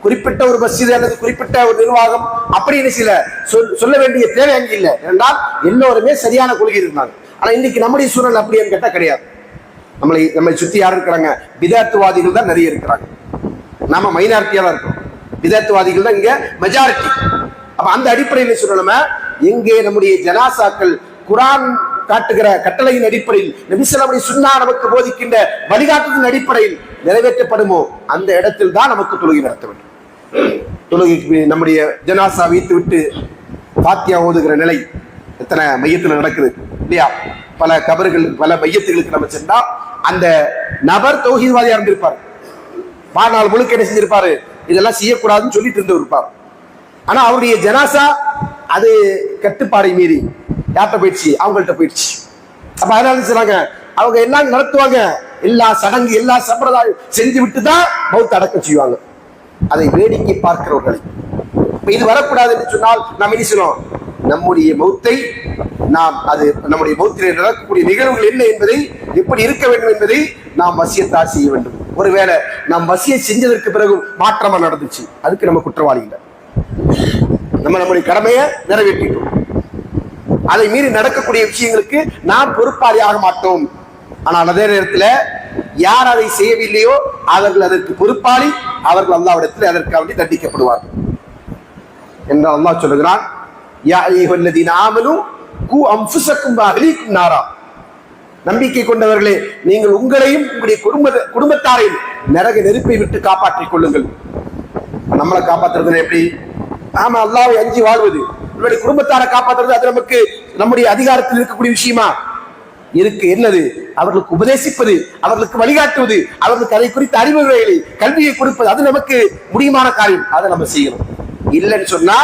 குறிப்பிட்ட ஒரு மஸ்ஜித் அல்லது குறிப்பிட்ட ஒரு நிர்வாகம் அப்படி என்ன செய்யல சொல்ல வேண்டிய தேவை அங்கே இல்லை. என்றால் எல்லோருமே சரியான கொள்கை இருந்தாங்க. ஆனா இன்னைக்கு நம்முடைய சூழல் அப்படின்னு கேட்டா கிடையாது. நம்மளை சுத்தி யார் இருக்கிறாங்க? பிதாத்துவாதிகள் தான் நிறைய இருக்கிறாங்க. நாம மைனாரிட்டியா தான் இருக்கோம், பிதாத்துவாதிகள் தான் இங்க மெஜாரிட்டி. அப்ப அந்த அடிப்படையில் சொல்லணும, எங்கே நம்முடைய ஜனாசாக்கள் குர்ஆன் காட்டுகிற கட்டளையின் அடிப்படையில், நபி ஸல்லல்லாஹு அலைஹி சுன்னா நமக்கு போதிக்கின்ற வழிகாட்டுதலின் அடிப்படையில் நிறைவேற்றப்படுமோ அந்த இடத்தில் தான் நமக்கு தொழுகை நடத்த வேண்டும். தொழுகைக்கு நம்முடைய ஜனாசா வைத்து விட்டு ஃபாத்தியா ஓதுகிற நிலை எத்தனை மையத்தில் நடக்குது இல்லையா? பல கபர்கள், பல மையத்துகளுக்கு நம்ம சென்றா அந்த நபர் தௌஹீத்வாதியா இருந்திருப்பார், வாழ்நாள் முழுக்க என்ன செஞ்சிருப்பாரு? இதெல்லாம் செய்யக்கூடாதுன்னு சொல்லிட்டு இருந்து இருப்பார். ஆனா அவருடைய ஜனாசா அது கட்டுப்பாடை மீறி யார்கிட்ட போயிடுச்சு? அவங்கள்ட்ட போயிடுச்சு. அப்ப அதனால சொல்றாங்க, அவங்க எல்லாம் நடத்துவாங்க, எல்லா சடங்கு எல்லா சம்பிரதாயம் செஞ்சு விட்டு தான் மௌத் அடக்கம் செய்வாங்க. அதை வேடிக்கை பார்க்கிறவர்களை இது வரக்கூடாது என்று சொன்னால் நாம் என்ன செய்யணும்? நம்முடைய மௌத்தை நாம் நம்முடைய மௌத்திலே நடக்கக்கூடிய நிகழ்வுகள் என்ன என்பதை, எப்படி இருக்க வேண்டும் என்பதை நாம் வசியத்தா செய்ய வேண்டும். ஒருவேளை நாம் வசியை செஞ்சதற்கு பிறகு மாற்றமா நடந்துச்சு, அதுக்கு நம்ம குற்றவாளி இல்லை. நம்முடைய கடமையை நிறைவேற்றிட்டோம். அதை மீறி நடக்கக்கூடிய விஷயங்களுக்கு நாம் பொறுப்பாளி ஆக மாட்டோம். ஆனால் அதே நேரத்தில் யார் அதை செய்யவில்லையோ அவர்கள் அதற்கு பொறுப்பாளி, அவர்கள் அல்லாஹ்விடத்தில் அதற்காக தண்டிக்கப்படுவார்கள் என்று அல்லாஹ் சொல்லுகிறான். யா அய்யுஹல்லதீன ஆமனூ கூ அன்ஃபுஸக்கும் வ அஹ்லீக்கும் நாரா, நம்பிக்கை கொண்டவர்களே, நீங்கள் உங்களையும் உங்களுடைய குடும்பத்தாரையும் நரக நெருப்பை விட்டு காப்பாற்றிக் கொள்ளுங்கள். நம்மளை காப்பாற்றுறது எப்படி? நாம அல்லாஹ்வை அஞ்சி வாழ்வது, நம்முடைய குடும்பத்தாரை காப்பாற்றுறது அது நமக்கு நம்முடைய அதிகாரத்தில் இருக்கக்கூடிய விஷயமா இருக்கு. என்னது? அவர்களுக்கு உபதேசிப்பது, அவர்களுக்கு வழிகாட்டுவது, அவர்களுக்கு அதை குறித்த அறிவுரைகளை, கல்வியை கொடுப்பது, அது நமக்கு முடியுமான காரியம். அதை நம்ம செய்யணும். இல்லைன்னு சொன்னா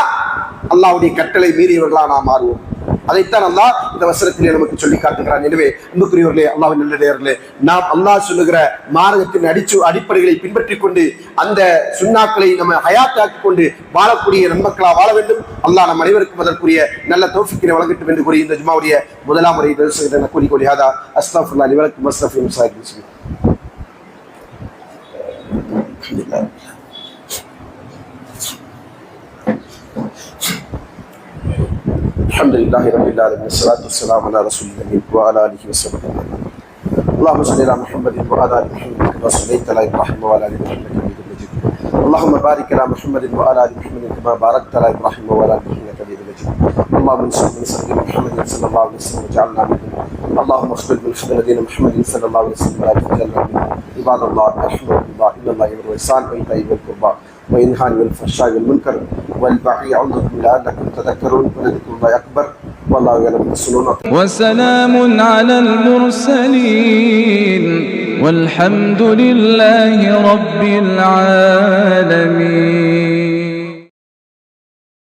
அல்லாஹ்வுடைய கட்டளை மீறியவர்களா நாம் மாறுவோம். அதைத்தான் அல்லாஹ் இந்த வசனத்திலே நமக்கு சொல்லி காட்டுகிறான். எனவே அன்புக்குரியவர்களே, அல்லாஹ்வின் நல்லடியார்களே, நாம் அல்லாஹ் சொல்லுகிற மார்க்கத்தின் அடிப்படைகளை பின்பற்றிக் கொண்டு அந்த சுன்னாக்களை நம்ம ஹயாத்தாக்கி கொண்டு வாழக்கூடிய நன்மக்களா வாழ வேண்டும். அல்லாஹ் நம் அனைவருக்கும் அதற்குரிய நல்ல தௌஃபீக்கினை வழங்கட்டும் என்று கூறி இந்த ஜும்மாவுடைய முதலாம் முறை கூறிக்கொள்ளி ஹாதா அஸ்தக்ஃபிருல்லாஹ் லி வ லக்கும் வஸ்தக்ஃபிருஹு லிசாயிரில் முஸ்லிமீன். الحمد لله رب العالمين والصلاة والسلام على رسول الله وعلى آله وصحبه أجمعين. اللهم صل على محمد وعلى آل محمد كما صليت على إبراهيم وعلى آل إبراهيم إنك حميد مجيد. اللهم بارك على محمد وعلى آل محمد كما باركت على إبراهيم وعلى آل إبراهيم إنك حميد مجيد. اللهم انصر من سيدنا محمد صلى الله عليه وسلم واجعلنا منهم. اللهم اغفر من خذل دين محمد صلى الله عليه وسلم ولا تجعلنا منهم. عباد الله رحمكم الله، إن الله يأمر بالإحسان وإيتاء ذي القربى وينهى عن الفحشاء والمنكر والبغي يعظكم لعلكم تذكرون ولذكر الله أكبر والله يعلم تحسنون. وسلام على المرسلين والحمد لله رب العالمين.